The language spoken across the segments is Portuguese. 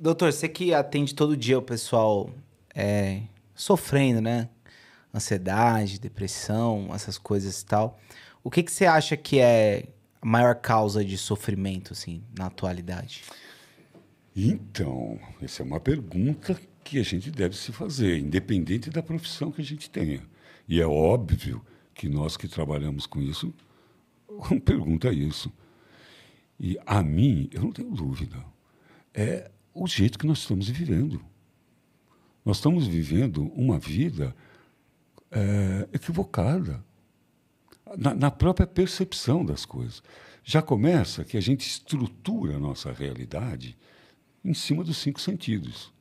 Doutor, você que atende todo dia o pessoal sofrendo, né? Ansiedade, depressão, essas coisas e tal. O que que você acha que é a maior causa de sofrimento, assim, na atualidade? Então, essa é uma pergunta que a gente deve se fazer, independente da profissão que a gente tenha. E é óbvio que nós que trabalhamos com isso, pergunta isso. E a mim, eu não tenho dúvida, é o jeito que nós estamos vivendo. Nós estamos vivendo uma vida equivocada na própria percepção das coisas. Já começa que a gente estrutura a nossa realidade em cima dos 5 sentidos,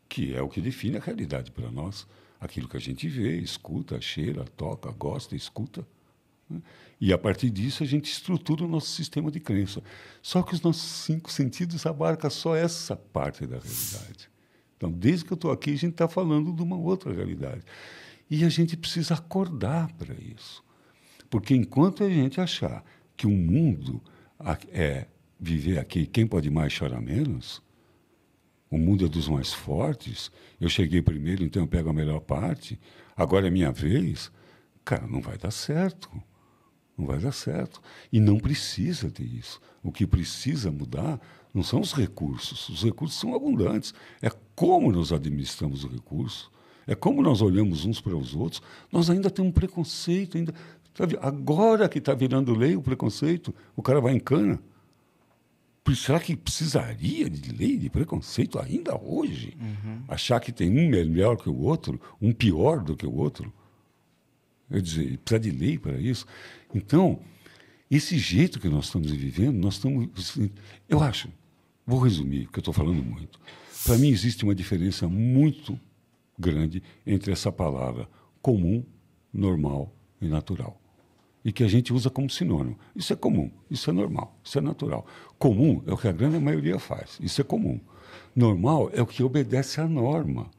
que é o que define a realidade para nós. Aquilo que a gente vê, escuta, cheira, toca, gosta, escuta. Né? E, a partir disso, a gente estrutura o nosso sistema de crença. Só que os nossos 5 sentidos abarcam só essa parte da realidade. Então, desde que eu estou aqui, a gente está falando de uma outra realidade. E a gente precisa acordar para isso. Porque enquanto a gente achar que o mundo é viver aqui, quem pode mais chora menos, o mundo é dos mais fortes, eu cheguei primeiro, então eu pego a melhor parte, agora é minha vez, cara, não vai dar certo. Não vai dar certo. E não precisa ter isso. O que precisa mudar não são os recursos são abundantes. É como nós administramos o recurso, é como nós olhamos uns para os outros. Nós ainda temos um preconceito, agora que está virando lei o preconceito, o cara vai em cana. Será que precisaria de lei de preconceito ainda hoje? Achar que tem um melhor que o outro, um pior do que o outro? Quer dizer, precisa de lei para isso. Então, esse jeito que nós estamos vivendo, nós estamos... Eu acho, vou resumir, porque eu estou falando muito. Para mim, existe uma diferença muito grande entre essa palavra comum, normal e natural. E que a gente usa como sinônimo. Isso é comum, isso é normal, isso é natural. Comum é o que a grande maioria faz, isso é comum. Normal é o que obedece à norma.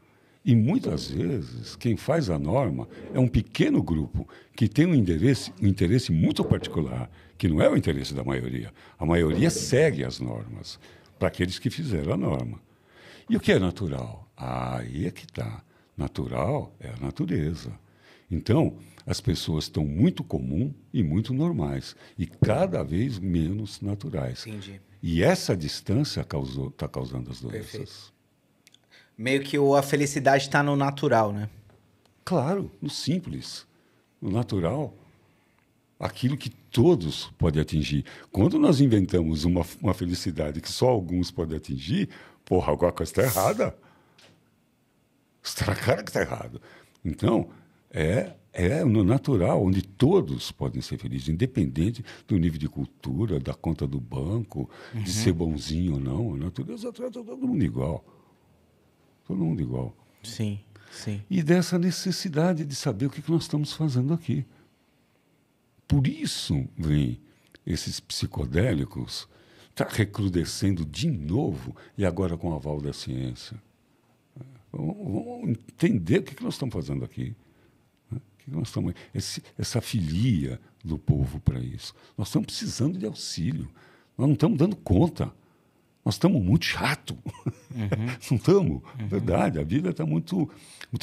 E muitas vezes, quem faz a norma é um pequeno grupo que tem um interesse muito particular, que não é o interesse da maioria. A maioria segue as normas para aqueles que fizeram a norma. E o que é natural? Aí é que está. Natural é a natureza. Então, as pessoas estão muito comum e muito normais, e cada vez menos naturais. Entendi. E essa distância está causando as doenças. Perfeito. Meio que a felicidade está no natural, né? Claro, no simples, no natural, aquilo que todos podem atingir. Quando nós inventamos uma felicidade que só alguns podem atingir, porra, alguma coisa está errada. Está na cara que está errado. Então, é no natural, onde todos podem ser felizes, independente do nível de cultura, da conta do banco, de ser bonzinho ou não. A natureza trata todo mundo igual. Todo mundo igual. Sim, sim. E dessa necessidade de saber o que nós estamos fazendo aqui. Por isso vem esses psicodélicos tá recrudescendo de novo, e agora com o aval da ciência. Vamos entender o que nós estamos fazendo aqui. Nós estamos, essa filia do povo para isso. Nós estamos precisando de auxílio. Nós não estamos dando conta. Nós estamos muito chato. Não estamos. Verdade, a vida está muito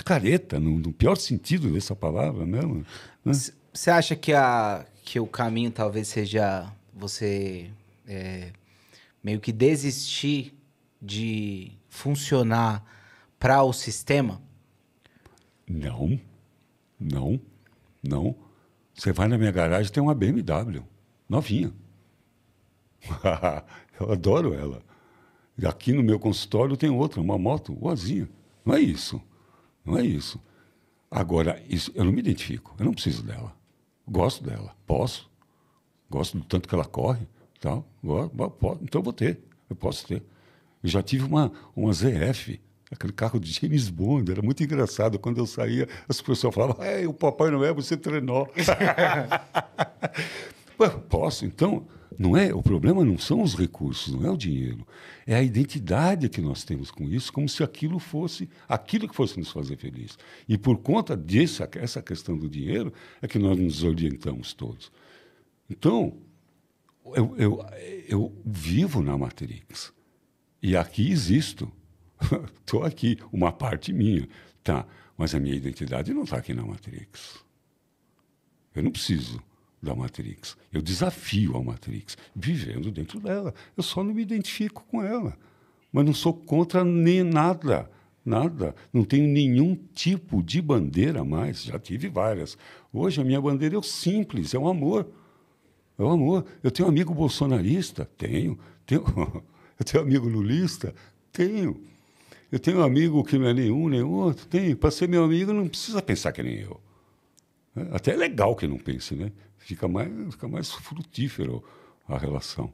careta, no pior sentido dessa palavra mesmo. Né? Você acha que o caminho talvez seja você meio que desistir de funcionar para o sistema? Não. Você vai na minha garagem, tem uma BMW, novinha. Eu adoro ela. E aqui no meu consultório tem outra, uma moto boazinha. Não é isso. Agora, isso, eu não me identifico, eu não preciso dela. Gosto dela, posso. Gosto do tanto que ela corre. Tal. Então eu vou ter, eu posso ter. Eu já tive uma ZF, aquele carro de James Bond, era muito engraçado. Quando eu saía, as pessoas falavam, o Papai Noel, você treinou. Posso, então, não é, o problema não são os recursos, não é o dinheiro. É a identidade que nós temos com isso, como se aquilo fosse aquilo que fosse nos fazer feliz. E por conta essa questão do dinheiro, é que nós nos orientamos todos. Então, eu vivo na Matrix. E aqui existo. Estou aqui, uma parte minha. Tá, mas a minha identidade não está aqui na Matrix. Eu não preciso da Matrix. Eu desafio a Matrix, vivendo dentro dela. Eu só não me identifico com ela. Mas não sou contra nem nada. Nada. Não tenho nenhum tipo de bandeira mais. Já tive várias. Hoje a minha bandeira é o simples, é o amor. É o amor. Eu tenho amigo bolsonarista? Tenho. Eu tenho amigo lulista? Tenho. Eu tenho um amigo que não é nenhum, nem outro? Tenho. Para ser meu amigo, não precisa pensar que nem eu. Até é legal que não pense, né? Fica mais frutífero a relação.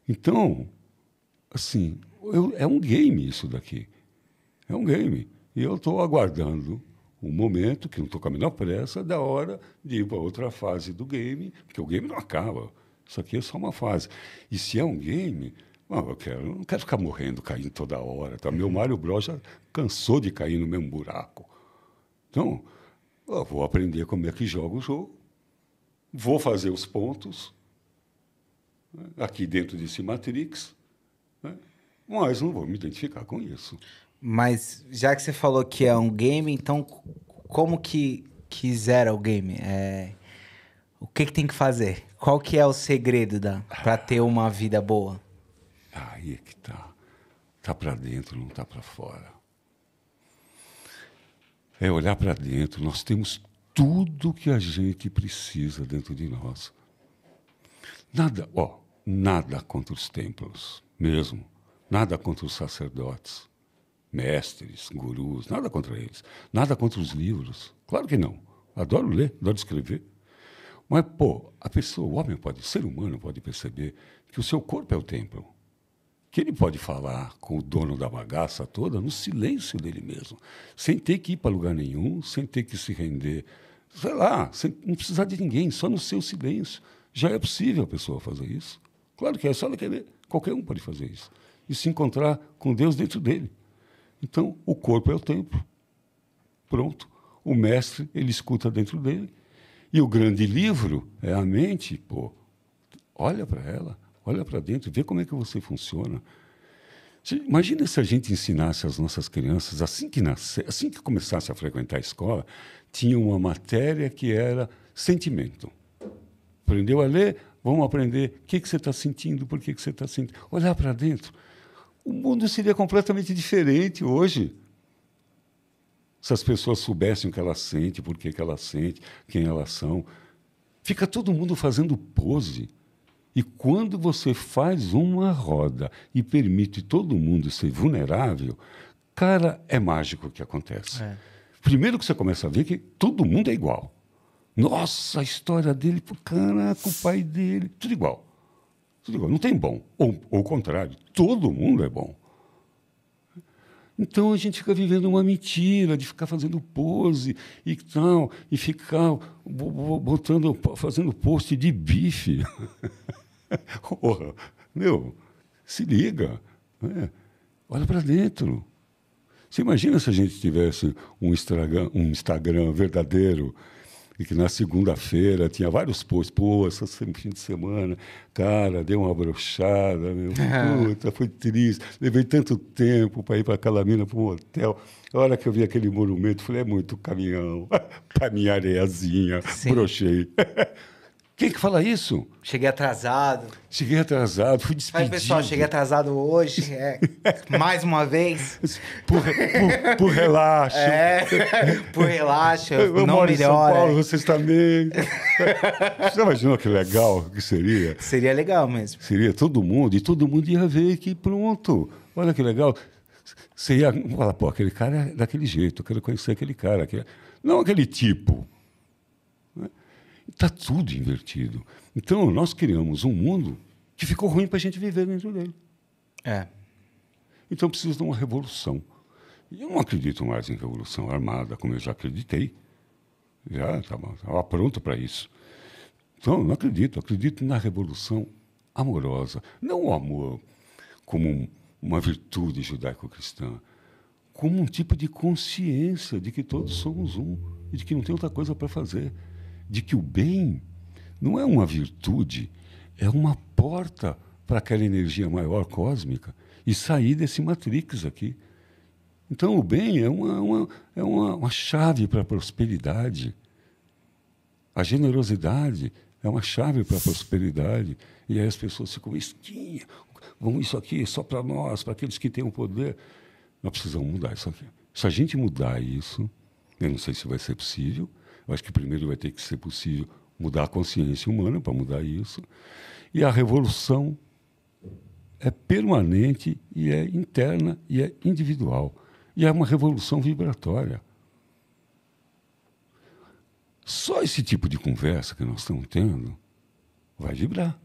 Então, assim, é um game isso daqui. É um game. E eu estou aguardando um momento, que não estou com a menor pressa, da hora de ir para outra fase do game, porque o game não acaba. Isso aqui é só uma fase. E se é um game, eu não quero ficar morrendo, caindo toda hora. Tá? Meu Mario Bros. Já cansou de cair no mesmo buraco. Então, eu vou aprender como é que joga o jogo, vou fazer os pontos, né, aqui dentro desse Matrix, né, mas não vou me identificar com isso. Mas já que você falou que é um game, então como que zera o game? O que tem que fazer? Qual que é o segredo para ter uma vida boa? Aí é que tá. Tá para dentro, não tá para fora. É olhar para dentro. Nós temos tudo que a gente precisa dentro de nós. Nada contra os templos, mesmo. Nada contra os sacerdotes, mestres, gurus, nada contra eles. Nada contra os livros. Claro que não. Adoro ler, adoro escrever. Mas, a pessoa, o homem o ser humano pode perceber que o seu corpo é o templo. Que ele pode falar com o dono da bagaça toda no silêncio dele mesmo, sem ter que ir para lugar nenhum, sem ter que se render, sei lá, sem não precisar de ninguém, só no seu silêncio. Já é possível a pessoa fazer isso. Claro que é, só ela querer. Qualquer um pode fazer isso. E se encontrar com Deus dentro dele. Então, o corpo é o templo. Pronto. O mestre, ele escuta dentro dele. E o grande livro é a mente. Olha para ela. Olha para dentro, vê como é que você funciona. Imagina se a gente ensinasse as nossas crianças, assim que começasse a frequentar a escola, tinha uma matéria que era sentimento. Aprendeu a ler? Vamos aprender o que você está sentindo, por que você está sentindo. Olhar para dentro. O mundo seria completamente diferente hoje. Se as pessoas soubessem o que elas sentem, por que elas sentem, quem elas são. Fica todo mundo fazendo pose. E quando você faz uma roda e permite todo mundo ser vulnerável, cara, é mágico o que acontece. Primeiro que você começa a ver que todo mundo é igual. Nossa, a história dele, caraca, o pai dele, tudo igual. Tudo igual. Não tem bom. Ou o contrário, todo mundo é bom. Então a gente fica vivendo uma mentira de ficar fazendo pose e tal, e ficar fazendo post de bife. Se liga. Olha para dentro. Você imagina se a gente tivesse um Instagram verdadeiro e que na segunda-feira tinha vários posts. Esse fim de semana, cara, deu uma brochada, puta, foi triste. Levei tanto tempo para ir para aquela mina, para um hotel. A hora que eu vi aquele monumento, falei, é muito caminhão. Para minha areiazinha, brochei. Quem que fala isso? Cheguei atrasado, fui despedido. Mas, pessoal, cheguei atrasado hoje, mais uma vez. Por relaxo. Por relaxo, eu não moro melhora. em São Paulo, vocês também. Você imaginou que legal que seria? Seria legal mesmo. Seria todo mundo ia ver que pronto. Olha que legal. Você ia falar, aquele cara é daquele jeito, eu quero conhecer aquele cara. Não aquele tipo. Está tudo invertido. Então, nós criamos um mundo que ficou ruim para a gente viver dentro dele. Então, precisa de uma revolução. E eu não acredito mais em revolução armada, como eu já acreditei. Já estava pronto para isso. Então, não acredito. Acredito na revolução amorosa. Não o amor como uma virtude judaico-cristã, como um tipo de consciência de que todos somos um e de que não tem outra coisa para fazer. De que o bem não é uma virtude, é uma porta para aquela energia maior cósmica e sair desse Matrix aqui. Então, o bem é uma chave para a prosperidade. A generosidade é uma chave para a prosperidade. E aí as pessoas ficam mesquinhas. Vamos isso aqui só para nós, para aqueles que têm o poder. Nós precisamos mudar isso aqui. Se a gente mudar isso, eu não sei se vai ser possível. Eu acho que primeiro vai ter que ser possível mudar a consciência humana para mudar isso. E a revolução é permanente e é interna e é individual. E é uma revolução vibratória. Só esse tipo de conversa que nós estamos tendo vai vibrar.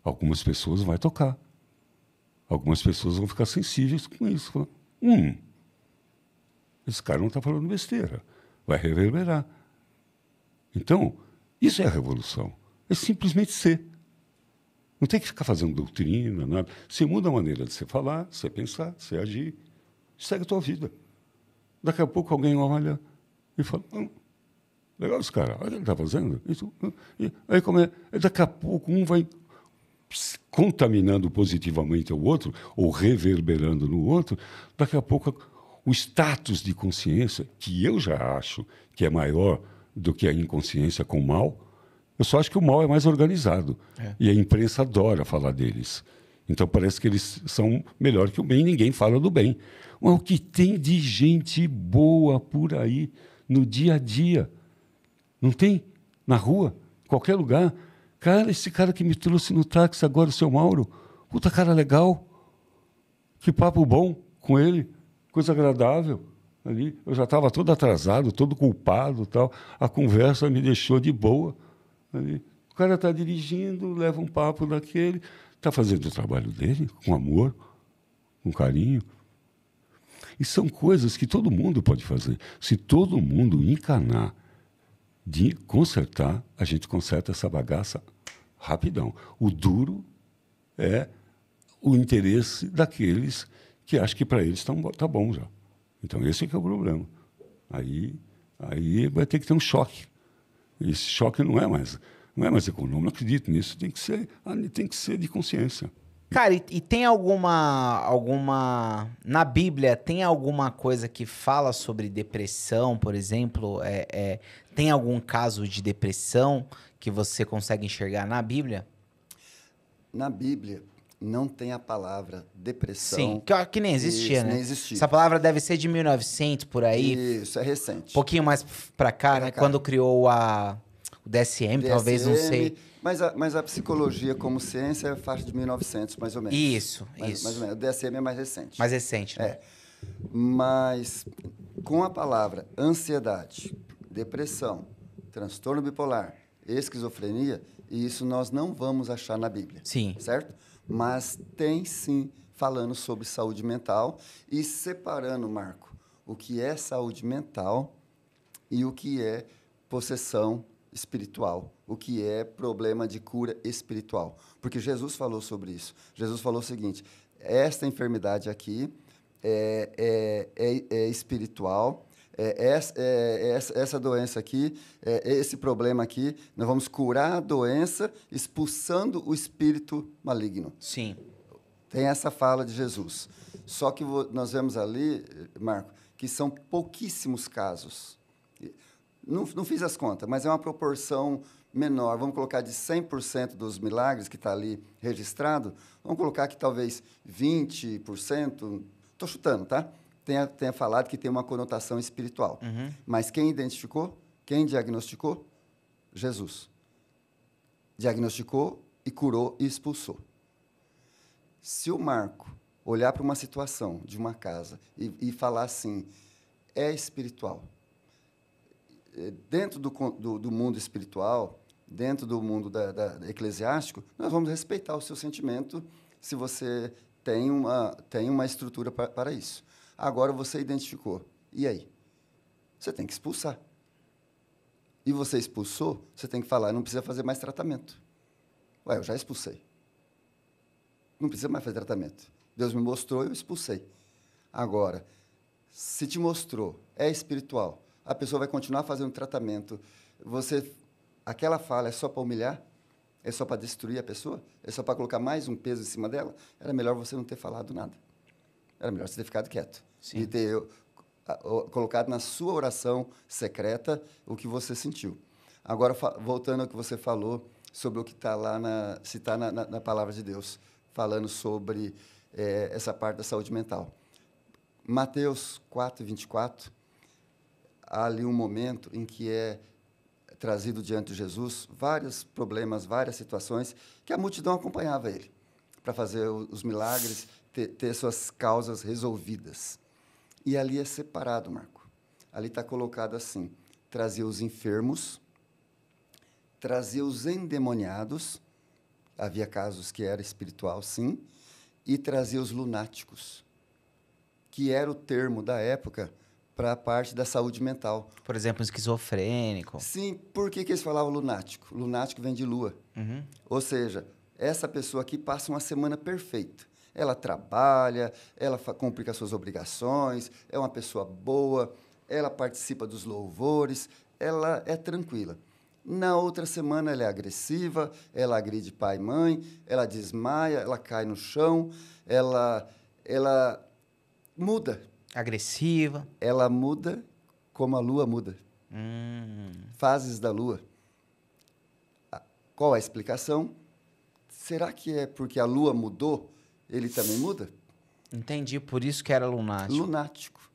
Algumas pessoas vão tocar. Algumas pessoas vão ficar sensíveis com isso. Falar, esse cara não está falando besteira. Vai reverberar. Então, isso é a revolução. É simplesmente ser. Não tem que ficar fazendo doutrina, nada. Você muda a maneira de você falar, de você pensar, de você agir. Segue a tua vida. Daqui a pouco alguém olha e fala, legal esse cara, olha o que ele está fazendo. Isso, e aí daqui a pouco um vai contaminando positivamente o outro, ou reverberando no outro. Daqui a pouco o status de consciência, que eu já acho que é maior do que a inconsciência com o mal, eu só acho que o mal é mais organizado. E a imprensa adora falar deles. Então parece que eles são melhor que o bem, ninguém fala do bem. Mas o que tem de gente boa por aí, no dia a dia? Não tem? Na rua, em qualquer lugar. Cara, esse cara que me trouxe no táxi agora, o seu Mauro, puta cara legal. Que papo bom com ele, coisa agradável. Ali, eu já estava todo atrasado, todo culpado, tal. A conversa me deixou de boa. Ali. O cara está dirigindo, leva um papo daquele, está fazendo o trabalho dele com amor, com carinho. E são coisas que todo mundo pode fazer. Se todo mundo encanar de consertar, a gente conserta essa bagaça rapidão. O duro é o interesse daqueles que acham que para eles tá bom já. Então, esse é que é o problema. Aí vai ter que ter um choque. Esse choque não é mais econômico. Não acredito nisso. Tem que ser de consciência. Cara, e tem alguma... Na Bíblia, tem alguma coisa que fala sobre depressão, por exemplo? Tem algum caso de depressão que você consegue enxergar na Bíblia? Na Bíblia, não tem a palavra depressão. Sim, que nem existia, Isso, né? nem existia. Essa palavra deve ser de 1900, por aí. Isso, é recente. Um pouquinho mais pra cá, né? cá. Quando criou o DSM, talvez, não sei. Mas a psicologia como ciência é faixa de 1900, mais ou menos. Isso. Mais ou menos. O DSM é mais recente. Mais recente, né? Mas com a palavra ansiedade, depressão, transtorno bipolar, esquizofrenia, isso nós não vamos achar na Bíblia. Sim. Certo? Mas tem sim falando sobre saúde mental e separando, Marco, o que é saúde mental e o que é possessão espiritual, o que é problema de cura espiritual. Porque Jesus falou sobre isso. Jesus falou o seguinte, esta enfermidade aqui é espiritual, essa doença aqui, esse problema aqui, nós vamos curar a doença expulsando o espírito maligno. Sim. Tem essa fala de Jesus. Só que nós vemos ali, Marco, que são pouquíssimos casos. Não fiz as contas, mas é uma proporção menor. Vamos colocar de 100% dos milagres que está ali registrado, vamos colocar que talvez 20%, estou chutando, tá? Tenha falado que tem uma conotação espiritual. Uhum. Mas quem identificou? Quem diagnosticou? Jesus. Diagnosticou e curou e expulsou. Se o Marco olhar para uma situação de uma casa e falar assim, é espiritual. Dentro do mundo espiritual, dentro do mundo eclesiástico, nós vamos respeitar o seu sentimento se você tem uma estrutura para isso. Agora você identificou. E aí? Você tem que expulsar. E você expulsou, você tem que falar, não precisa fazer mais tratamento. Ué, eu já expulsei. Não precisa mais fazer tratamento. Deus me mostrou, eu expulsei. Agora, se te mostrou, é espiritual, a pessoa vai continuar fazendo tratamento. Aquela fala é só para humilhar? É só para destruir a pessoa? É só para colocar mais um peso em cima dela? Era melhor você não ter falado nada. era melhor você ter ficado quieto. Sim. E ter colocado na sua oração secreta o que você sentiu. Agora, voltando ao que você falou sobre o que está lá, se está na palavra de Deus, falando sobre essa parte da saúde mental. Mateus 4:24, há ali um momento em que é trazido diante de Jesus vários problemas, várias situações, que a multidão acompanhava ele para fazer os milagres, ter suas causas resolvidas. E ali é separado, Marco. Ali está colocado assim, trazia os enfermos, trazia os endemoniados, havia casos que era espiritual, sim, e trazia os lunáticos, que era o termo da época para a parte da saúde mental. Por exemplo, um esquizofrênico. Sim, por que eles falavam lunático? Lunático vem de lua. Uhum. Ou seja, essa pessoa aqui passa uma semana perfeita. Ela trabalha, ela cumpre com as suas obrigações, é uma pessoa boa, ela participa dos louvores, ela é tranquila. Na outra semana, ela é agressiva, ela agride pai e mãe, ela desmaia, ela cai no chão, ela muda. Agressiva. Ela muda como a lua muda. Fases da lua. Qual a explicação? Será que é porque a lua mudou, ele também muda? Entendi, por isso que era lunático. Lunático.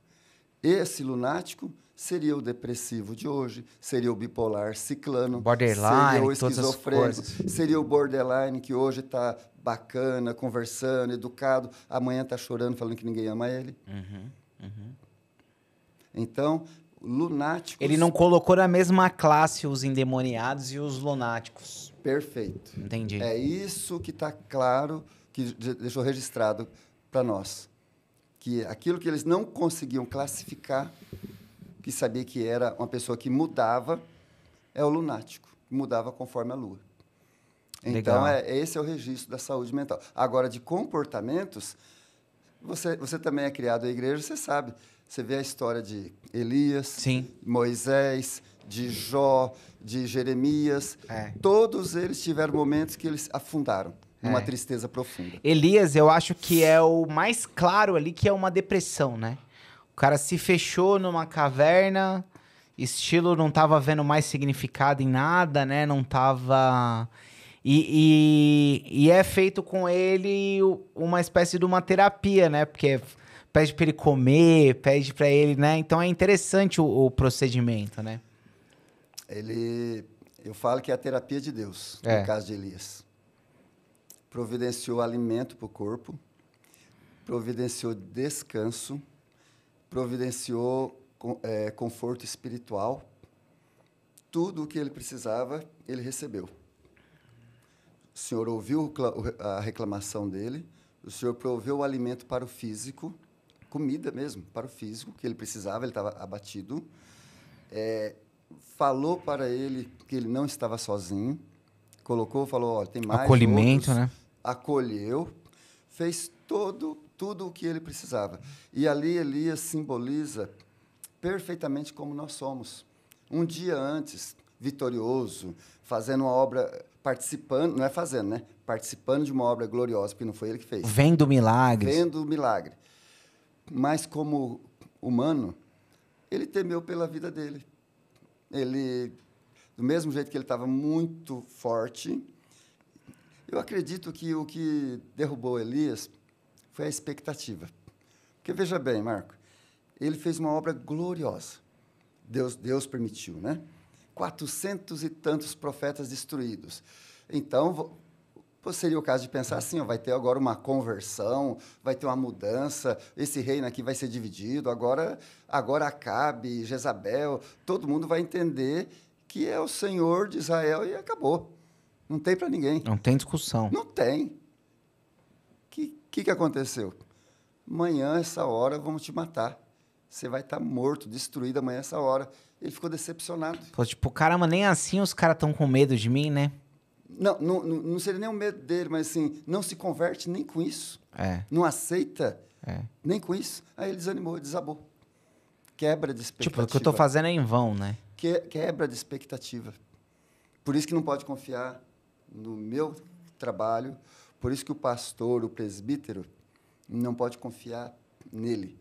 Esse lunático seria o depressivo de hoje, seria o bipolar ciclano, Borderline, seria o todas as esquizofrênico, coisas. seria o borderline que hoje está bacana, conversando, educado, amanhã está chorando, falando que ninguém ama ele. Então, lunáticos... Ele não colocou na mesma classe os endemoniados e os lunáticos. Perfeito. Entendi. É isso que está claro, que deixou registrado para nós. Que aquilo que eles não conseguiam classificar, que sabia que era uma pessoa que mudava, é o lunático, que mudava conforme a lua. Então, Legal. Esse é o registro da saúde mental. Agora, de comportamentos, você também é criado na igreja, você sabe. Você vê a história de Elias, Sim. Moisés, de Jó, de Jeremias. É. Todos eles tiveram momentos que eles afundaram numa É. tristeza profunda. Elias, eu acho que é o mais claro ali, que é uma depressão, né? O cara se fechou numa caverna, estilo não tava vendo mais significado em nada, né? Não tava... E é feito com ele uma espécie de uma terapia, né? Porque pede pra ele comer, pede pra ele, né? Então é interessante o procedimento, né? Eu falo que é a terapia de Deus, no caso de Elias. Providenciou alimento para o corpo, providenciou descanso, providenciou conforto espiritual. Tudo o que ele precisava, ele recebeu. O Senhor ouviu a reclamação dele, o Senhor proveu o alimento para o físico, comida mesmo, para o físico, que ele precisava, ele estava abatido. Falou para ele que ele não estava sozinho, falou, olha, tem mais Acolhimento, outros. né? Acolheu, fez tudo o que ele precisava. E ali Elias simboliza perfeitamente como nós somos. Um dia antes, vitorioso, fazendo uma obra, participando, não é fazendo, né? Participando de uma obra gloriosa, porque não foi ele que fez. Vendo milagres. Vendo o milagre. Mas como humano, ele temeu pela vida dele. Ele, do mesmo jeito que ele estava muito forte, eu acredito que o que derrubou Elias foi a expectativa. Porque, veja bem, Marco, ele fez uma obra gloriosa. Deus permitiu, né? 400 e tantos profetas destruídos. Então, seria o caso de pensar assim, vai ter agora uma conversão, vai ter uma mudança, esse reino aqui vai ser dividido, agora Acabe, Jezabel, todo mundo vai entender que é o Senhor de Israel e acabou. Não tem para ninguém. Não tem discussão. Não tem. O que aconteceu? Amanhã, essa hora, vamos te matar. Você vai estar morto, destruído amanhã, essa hora. Ele ficou decepcionado. Pô, tipo, caramba, nem assim os caras estão com medo de mim, né? Não seria nem o medo dele, mas assim, não se converte nem com isso. Não aceita nem com isso. Aí ele desanimou, desabou. Quebra de expectativa. Tipo, o que eu tô fazendo é em vão, né? Quebra de expectativa. Por isso que não pode confiar no meu trabalho, por isso que o pastor, o presbítero, não pode confiar nele.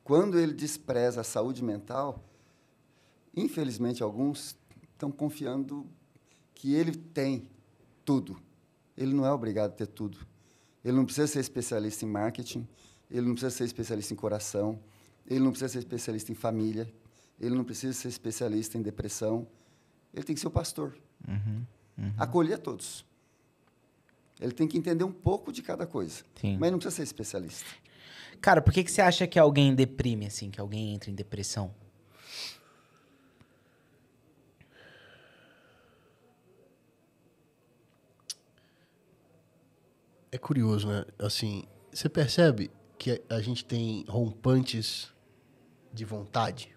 Quando ele despreza a saúde mental, infelizmente, alguns estão confiando que ele tem tudo. Ele não é obrigado a ter tudo. Ele não precisa ser especialista em marketing, ele não precisa ser especialista em coração, ele não precisa ser especialista em família, ele não precisa ser especialista em depressão. Ele tem que ser o pastor. Acolher todos. Ele tem que entender um pouco de cada coisa. Sim. Mas não precisa ser especialista. Cara, por que você acha que alguém deprime, assim, que alguém entra em depressão? É curioso, né? Assim, você percebe que a gente tem rompantes de vontade,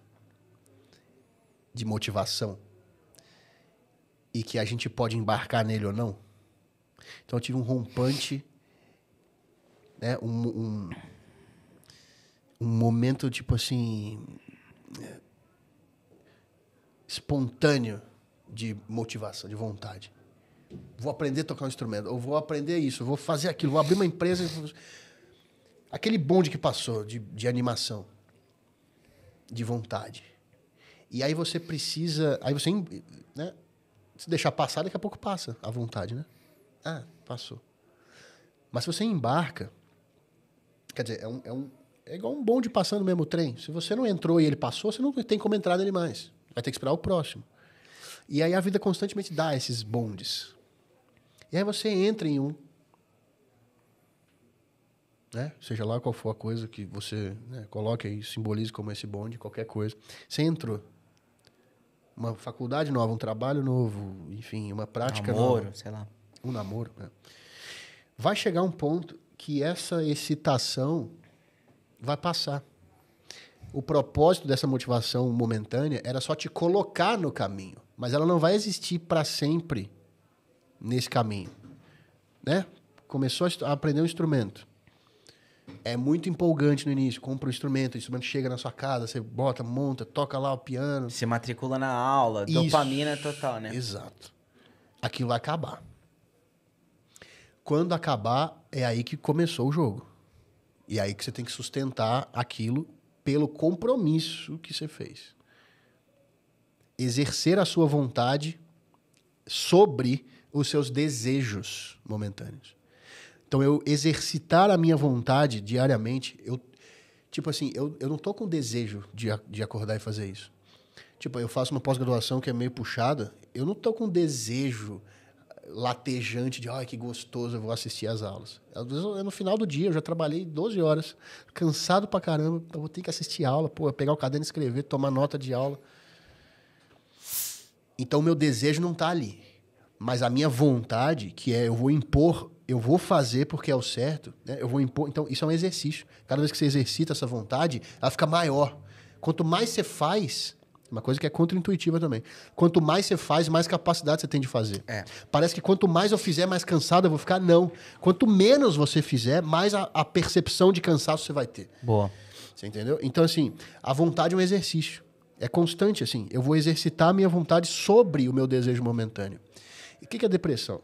de motivação, e que a gente pode embarcar nele ou não? Então, eu tive um rompante, né? Um momento, tipo assim, espontâneo de motivação, de vontade. Vou aprender a tocar um instrumento, ou vou aprender isso, vou fazer aquilo, vou abrir uma empresa. Aquele bonde que passou de animação, de vontade. E aí você precisa... Aí você, né, se deixar passar, daqui a pouco passa a vontade, né? Ah, passou. Mas se você embarca... Quer dizer, é igual um bonde passando mesmo o trem. Se você não entrou e ele passou, você não tem como entrar nele mais. Vai ter que esperar o próximo. E aí a vida constantemente dá esses bondes. E aí você entra em um, né? Seja lá qual for a coisa que você, né, coloque aí, simbolize como esse bonde, qualquer coisa. Você entrou. Uma faculdade nova, um trabalho novo, enfim, uma prática namoro, nova. sei lá. Um namoro, né? Vai chegar um ponto que essa excitação vai passar. O propósito dessa motivação momentânea era só te colocar no caminho, mas ela não vai existir para sempre nesse caminho, né? Começou a aprender um instrumento. É muito empolgante no início. Compra um instrumento, o instrumento chega na sua casa, você bota, monta, toca lá o piano. Se matricula na aula, Isso. dopamina total, né? Exato. Aquilo vai acabar. Quando acabar, é aí que começou o jogo. E é aí que você tem que sustentar aquilo pelo compromisso que você fez. Exercer a sua vontade sobre os seus desejos momentâneos. Então, eu exercitar a minha vontade diariamente, eu não tô com desejo de acordar e fazer isso. Tipo, eu faço uma pós-graduação que é meio puxada, eu não tô com desejo latejante de, ai, que gostoso, eu vou assistir às aulas. Às vezes, no final do dia, eu já trabalhei 12 horas, cansado pra caramba, eu vou ter que assistir aula, pegar o caderno e escrever, tomar nota de aula. Então, o meu desejo não tá ali. Mas a minha vontade, que é eu vou impor, eu vou fazer porque é o certo, né? Eu vou impor. Então, isso é um exercício. Cada vez que você exercita essa vontade, ela fica maior. Quanto mais você faz, uma coisa que é contra-intuitiva também. Quanto mais você faz, mais capacidade você tem de fazer. É. Parece que quanto mais eu fizer, mais cansado eu vou ficar. Não. Quanto menos você fizer, mais a percepção de cansaço você vai ter. Boa. Você entendeu? Então, assim, a vontade é um exercício. É constante, assim. Eu vou exercitar a minha vontade sobre o meu desejo momentâneo. E o que é depressão?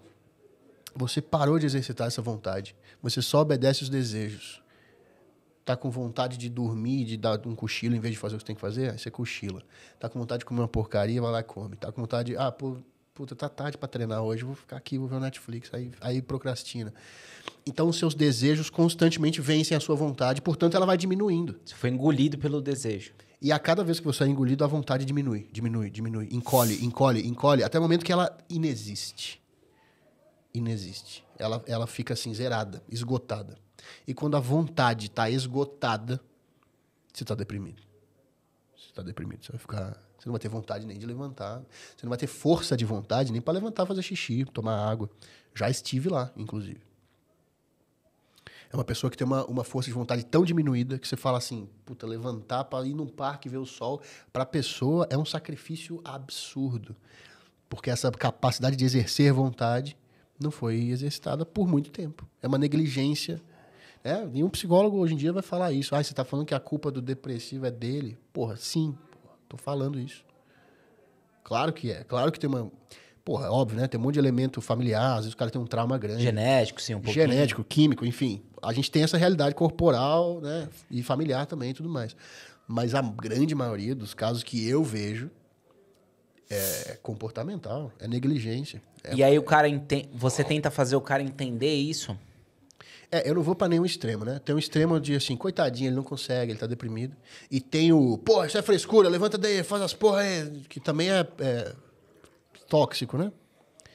Você parou de exercitar essa vontade. Você só obedece os desejos. Tá com vontade de dormir, de dar um cochilo em vez de fazer o que você tem que fazer? Aí você cochila. Tá com vontade de comer uma porcaria? Vai lá e come. Tá com vontade de... puta, tá tarde pra treinar hoje. Vou ficar aqui, vou ver o Netflix. Aí procrastina. Então, os seus desejos constantemente vencem a sua vontade. Portanto, ela vai diminuindo. Você foi engolido pelo desejo. E a cada vez que você é engolido, a vontade diminui. Encolhe. Até o momento que ela inexiste. Ela fica assim, zerada, esgotada. E quando a vontade está esgotada, você está deprimido. Você vai ficar... Você não vai ter vontade nem de levantar. Você não vai ter força de vontade nem para levantar, fazer xixi, tomar água. Já estive lá, inclusive. É uma pessoa que tem uma força de vontade tão diminuída que você fala assim, puta, levantar para ir num parque ver o sol, para a pessoa é um sacrifício absurdo. Porque essa capacidade de exercer vontade não foi exercitada por muito tempo. É uma negligência. Nenhum psicólogo hoje em dia vai falar isso. Você está falando que a culpa do depressivo é dele? Porra, sim. Tô falando isso. Claro que é. Claro que tem uma... porra, é óbvio, né? Tem um monte de elemento familiar, às vezes o cara tem um trauma grande. Genético, sim, um pouquinho. Genético, químico, enfim. A gente tem essa realidade corporal, né? E familiar também e tudo mais. Mas a grande maioria dos casos que eu vejo é comportamental, é negligência. E aí o cara você tenta fazer o cara entender isso? Eu não vou pra nenhum extremo, né? Tem um extremo de assim, coitadinho, ele não consegue, ele tá deprimido. E tem o, pô, isso é frescura, levanta daí, faz as porra aí, que também é tóxico, né?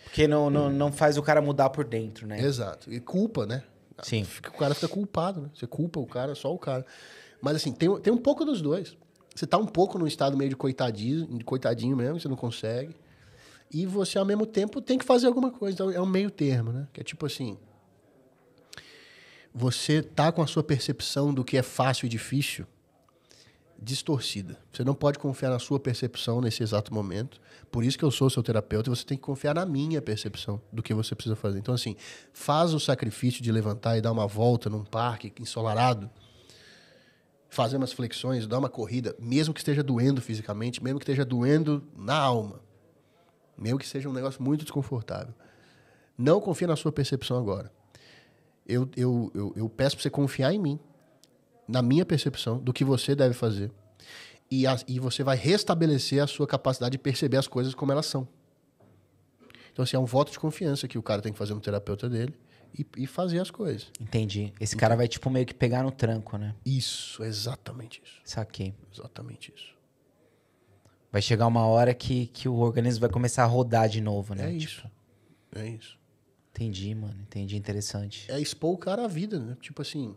Porque não faz o cara mudar por dentro, né? Exato. E culpa, né? Sim. O cara fica culpado, né? Você culpa o cara, só o cara. Mas assim, tem um pouco dos dois. Você tá um pouco num estado meio de coitadinho mesmo, você não consegue. E você, ao mesmo tempo, tem que fazer alguma coisa. Então, é um meio termo, né? Que é tipo assim... Você tá com a sua percepção do que é fácil e difícil distorcida. Você não pode confiar na sua percepção nesse exato momento. Por isso que eu sou seu terapeuta e você tem que confiar na minha percepção do que você precisa fazer. Então, assim, faz o sacrifício de levantar e dar uma volta num parque ensolarado, fazer umas flexões, dar uma corrida, mesmo que esteja doendo fisicamente, mesmo que esteja doendo na alma, mesmo que seja um negócio muito desconfortável. Não confia na sua percepção agora. Eu peço para você confiar em mim, na minha percepção do que você deve fazer. E você vai restabelecer a sua capacidade de perceber as coisas como elas são. Então, assim, é um voto de confiança que o cara tem que fazer no terapeuta dele e fazer as coisas. Entendi. Esse cara vai, tipo, meio que pegar no tranco, né? Isso, exatamente isso. Saquei. Exatamente isso. Vai chegar uma hora que o organismo vai começar a rodar de novo, né? É isso. É isso. Entendi, mano. Entendi. Interessante. É expor o cara à vida, né? Tipo assim...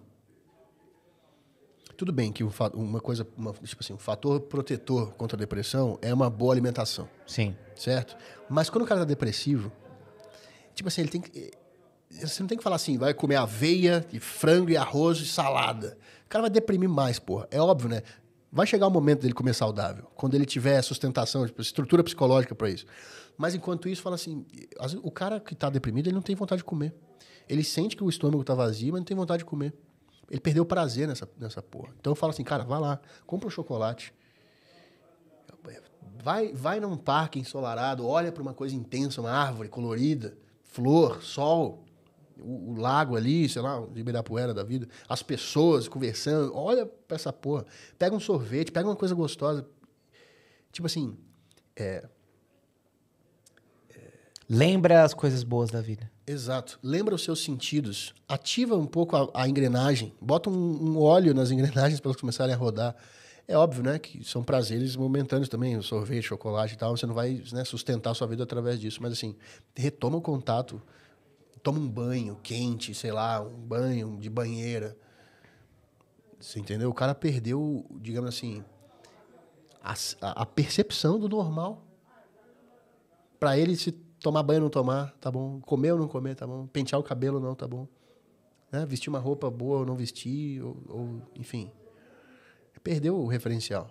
Tudo bem que tipo assim, um fator protetor contra a depressão é uma boa alimentação. Sim. Certo? Mas quando o cara tá depressivo, tipo assim, ele tem que... Você não tem que falar assim, vai comer aveia, e frango e arroz e salada. O cara vai deprimir mais, porra. É óbvio, né? Vai chegar o momento dele comer saudável. Quando ele tiver sustentação, tipo, estrutura psicológica para isso. Mas enquanto isso, fala assim, o cara que tá deprimido, ele não tem vontade de comer. Ele sente que o estômago tá vazio, mas não tem vontade de comer. Ele perdeu o prazer nessa porra. Então eu falo assim, cara, vai lá, compra um chocolate. Vai num parque ensolarado, olha para uma coisa intensa, uma árvore colorida, flor, sol, o lago ali, sei lá, de Ibirapuera da vida, as pessoas conversando, olha para essa porra. Pega um sorvete, pega uma coisa gostosa. Tipo assim, Lembra as coisas boas da vida. Exato. Lembra os seus sentidos. Ativa um pouco a engrenagem. Bota um óleo nas engrenagens para elas começarem a rodar. É óbvio, né? Que são prazeres momentâneos também. O sorvete, chocolate e tal. Você não vai, né, sustentar a sua vida através disso. Mas assim, retoma o contato. Toma um banho quente, sei lá. Um banho de banheira. Você entendeu? O cara perdeu, digamos assim, a percepção do normal. Para ele se... Tomar banho ou não tomar, tá bom. Comer ou não comer, tá bom. Pentear o cabelo não, tá bom. Né? Vestir uma roupa boa ou não vestir, ou enfim. Perdeu o referencial.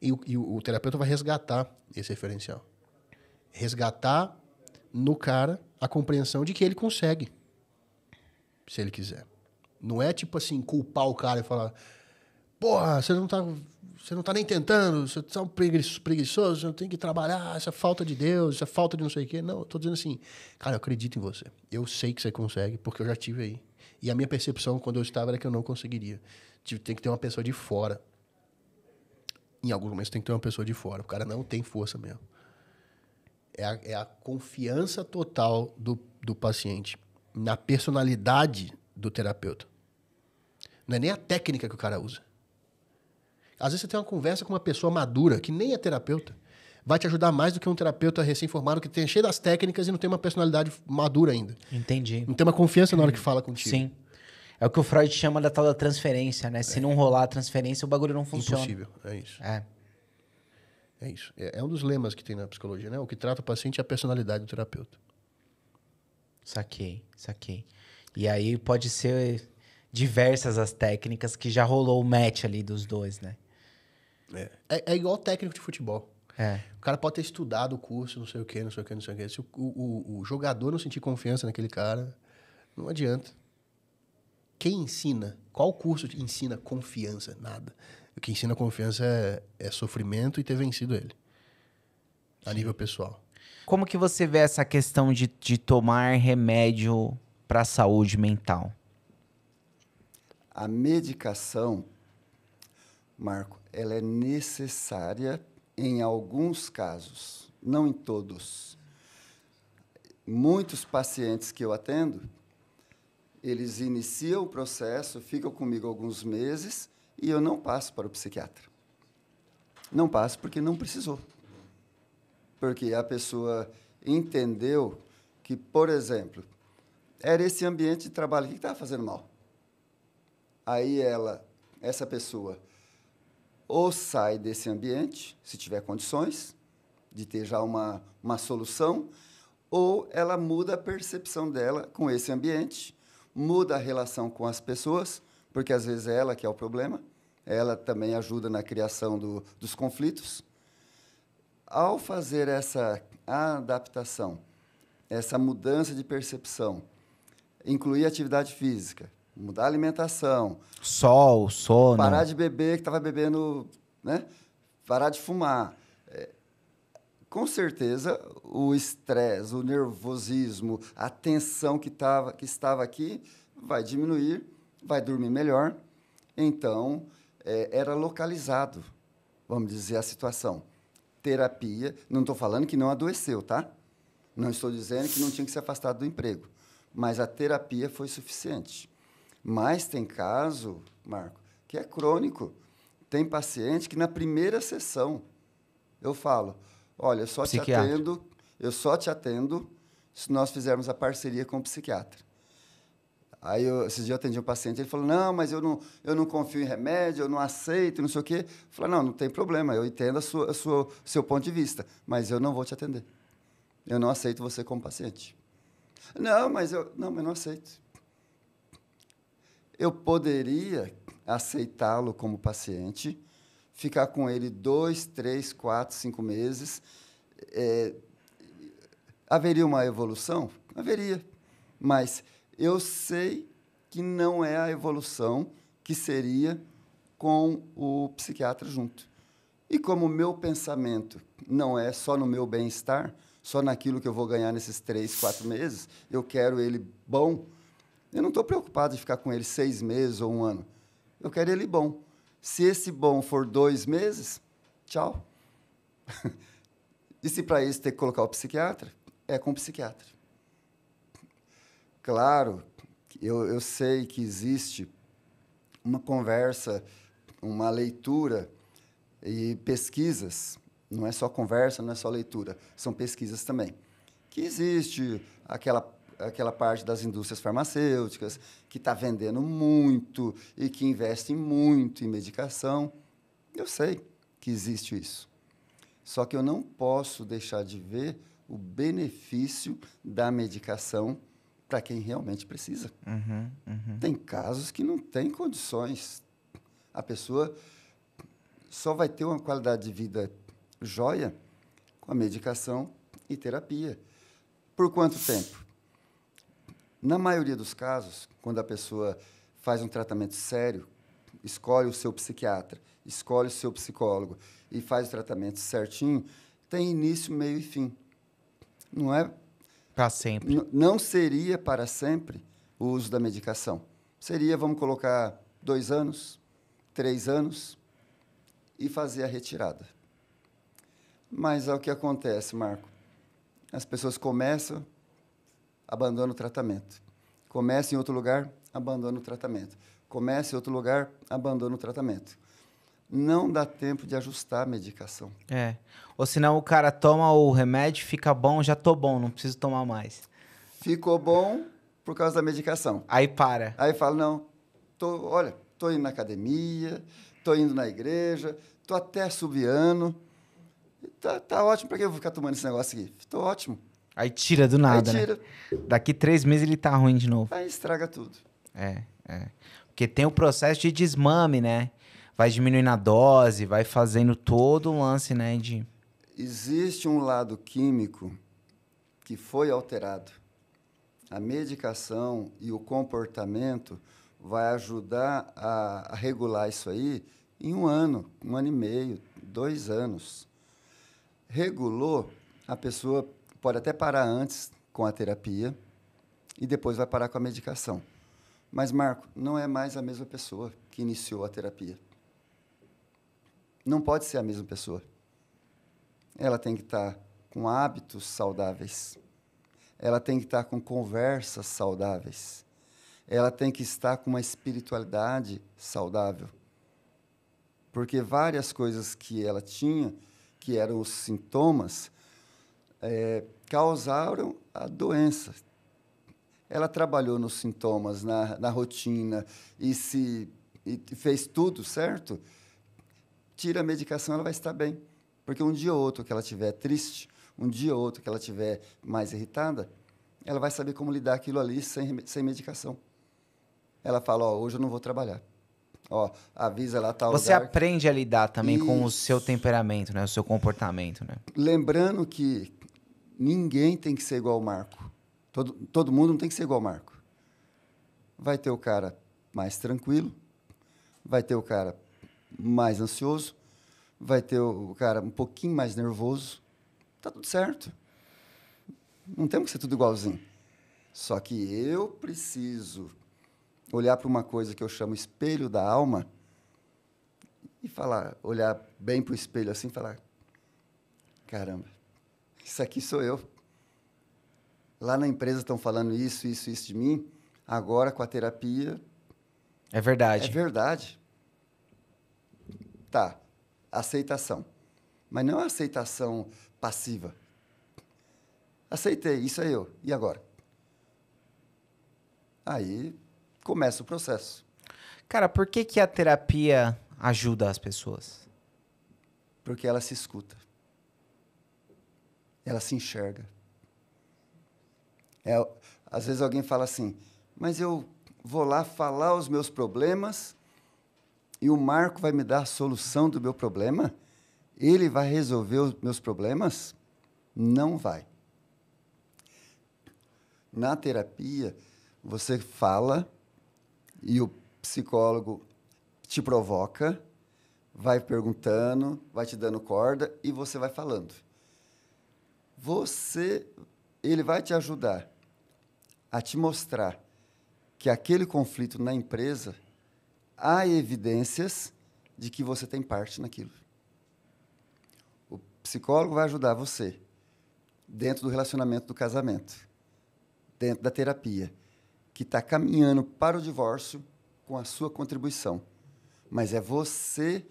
E o terapeuta vai resgatar esse referencial. Resgatar no cara a compreensão de que ele consegue. Se ele quiser. Não é tipo assim, culpar o cara e falar, porra, você não tá nem tentando, você tá um preguiçoso, você não tem que trabalhar, essa falta de Deus, essa falta de não sei o quê. Não, eu tô dizendo assim, cara, eu acredito em você. Eu sei que você consegue, porque eu já estive aí. E a minha percepção, quando eu estava, era que eu não conseguiria. Tem que ter uma pessoa de fora. Em alguns momentos tem que ter uma pessoa de fora. O cara não tem força mesmo. É a confiança total do paciente na personalidade do terapeuta. Não é nem a técnica que o cara usa. Às vezes você tem uma conversa com uma pessoa madura, que nem é terapeuta, vai te ajudar mais do que um terapeuta recém-formado que tem cheio das técnicas e não tem uma personalidade madura ainda. Entendi. Não tem uma confiança na hora que fala contigo. Sim. É o que o Freud chama da tal da transferência, né? Se não rolar a transferência, o bagulho não funciona. Impossível, é isso. É isso. É um dos lemas que tem na psicologia, né? O que trata o paciente é a personalidade do terapeuta. Saquei. E aí pode ser diversas as técnicas que já rolou o match ali dos dois, né? É igual técnico de futebol. É. O cara pode ter estudado o curso, não sei o quê. Se o jogador não sentir confiança naquele cara, não adianta. Quem ensina? Qual curso ensina confiança? Nada. O que ensina confiança é sofrimento e ter vencido ele. A nível pessoal. Como que você vê essa questão de tomar remédio para a saúde mental? A medicação, Marco, ela é necessária em alguns casos, não em todos. Muitos pacientes que eu atendo, eles iniciam o processo, ficam comigo alguns meses e eu não passo para o psiquiatra. Não passo porque não precisou. Porque a pessoa entendeu que, por exemplo, era esse ambiente de trabalho que estava fazendo mal. Aí essa pessoa, ou sai desse ambiente, se tiver condições de ter já uma solução, ou ela muda a percepção dela com esse ambiente, muda a relação com as pessoas, porque às vezes é ela que é o problema, ela também ajuda na criação dos conflitos. Ao fazer essa adaptação, essa mudança de percepção, incluir atividade física, mudar a alimentação, Sol, sono. parar de beber, que estava bebendo, né? Parar de fumar. Com certeza, o estresse, o nervosismo, a tensão que estava aqui vai diminuir, vai dormir melhor. Então, era localizado, vamos dizer, a situação. Terapia, não estou falando que não adoeceu, tá? Não estou dizendo que não tinha que se afastar do emprego, mas a terapia foi suficiente. Mas tem caso, Marco, que é crônico. Tem paciente que na primeira sessão eu falo, olha, eu só te atendo se nós fizermos a parceria com o psiquiatra. Aí, esses dias eu atendi um paciente, ele falou, não, mas eu não confio em remédio, eu não aceito, não sei o quê. Eu falei, não tem problema, eu entendo o seu ponto de vista, mas eu não vou te atender. Eu não aceito você como paciente. Não, mas eu não aceito. Eu poderia aceitá-lo como paciente, ficar com ele 2, 3, 4, 5 meses. Haveria uma evolução? Haveria. Mas eu sei que não é a evolução que seria com o psiquiatra junto. E como o meu pensamento não é só no meu bem-estar, só naquilo que eu vou ganhar nesses 3, 4 meses, eu quero ele bom, eu não estou preocupado em ficar com ele 6 meses ou 1 ano. Eu quero ele bom. Se esse bom for 2 meses, tchau. E se para isso ter que colocar o psiquiatra, é com o psiquiatra. Claro, eu sei que existe uma conversa, uma leitura e pesquisas. Não é só conversa, não é só leitura, são pesquisas também. Que existe aquela parte das indústrias farmacêuticas que está vendendo muito e que investe muito em medicação. Eu sei que existe isso. Só que eu não posso deixar de ver o benefício da medicação para quem realmente precisa. Tem casos que não tem condições. A pessoa só vai ter uma qualidade de vida jóia com a medicação e terapia. Por quanto tempo? Na maioria dos casos, quando a pessoa faz um tratamento sério, escolhe o seu psiquiatra, escolhe o seu psicólogo e faz o tratamento certinho, tem início, meio e fim. Não é para sempre. Não seria para sempre o uso da medicação. Seria, vamos colocar, 2 anos, 3 anos e fazer a retirada. Mas é o que acontece, Marco. As pessoas começam, abandonam o tratamento. Começa em outro lugar, abandona o tratamento. Começa em outro lugar, abandona o tratamento. Não dá tempo de ajustar a medicação. Ou senão o cara toma o remédio, fica bom, já tô bom, não preciso tomar mais. Ficou bom por causa da medicação. Aí para. Aí fala, não, tô indo na academia, tô indo na igreja, tô até assobiando. Tá ótimo, para que eu vou ficar tomando esse negócio aqui? Tô ótimo. Aí tira do nada, Aí tira. né? Daqui 3 meses ele tá ruim de novo. Aí estraga tudo. Porque tem o processo de desmame, né? Vai diminuindo a dose, vai fazendo todo o lance, né? Existe um lado químico que foi alterado. A medicação e o comportamento vai ajudar a regular isso aí em 1 ano, 1 ano e meio, 2 anos. Regulou, a pessoa pode até parar antes com a terapia e depois vai parar com a medicação. Mas, Marco, não é mais a mesma pessoa que iniciou a terapia. Não pode ser a mesma pessoa. Ela tem que estar com hábitos saudáveis. Ela tem que estar com conversas saudáveis. Ela tem que estar com uma espiritualidade saudável. Porque várias coisas que ela tinha, que eram os sintomas, causaram a doença. Ela trabalhou nos sintomas, na rotina, e fez tudo certo, tira a medicação, ela vai estar bem. Porque um dia ou outro que ela estiver triste, um dia ou outro que ela estiver mais irritada, ela vai saber como lidar aquilo ali sem medicação. Ela fala, hoje eu não vou trabalhar. Avisa lá tal lugar. Você aprende a lidar também com o Isso. seu temperamento, né? O seu comportamento, né? Lembrando que ninguém tem que ser igual ao Marco. Todo mundo não tem que ser igual ao Marco. Vai ter o cara mais tranquilo, vai ter o cara mais ansioso, vai ter o cara um pouquinho mais nervoso. Tá tudo certo. Não temos que ser tudo igualzinho. Só que eu preciso olhar para uma coisa que eu chamo espelho da alma e olhar bem para o espelho assim e falar, caramba, isso aqui sou eu. Lá na empresa estão falando isso de mim, agora com a terapia... É verdade. É verdade. Tá, aceitação. Mas não é uma aceitação passiva. Aceitei, isso é eu. E agora? Aí começa o processo. Cara, por que a terapia ajuda as pessoas? Porque ela se escuta. Ela se enxerga. Às vezes alguém fala assim, mas eu vou lá falar os meus problemas e o Marco vai me dar a solução do meu problema? Ele vai resolver os meus problemas? Não vai. Na terapia, você fala e o psicólogo te provoca, vai perguntando, vai te dando corda e você vai falando. Ele vai te ajudar a te mostrar que aquele conflito na empresa, há evidências de que você tem parte naquilo. O psicólogo vai ajudar você dentro do relacionamento do casamento, dentro da terapia, que está caminhando para o divórcio com a sua contribuição. Mas é você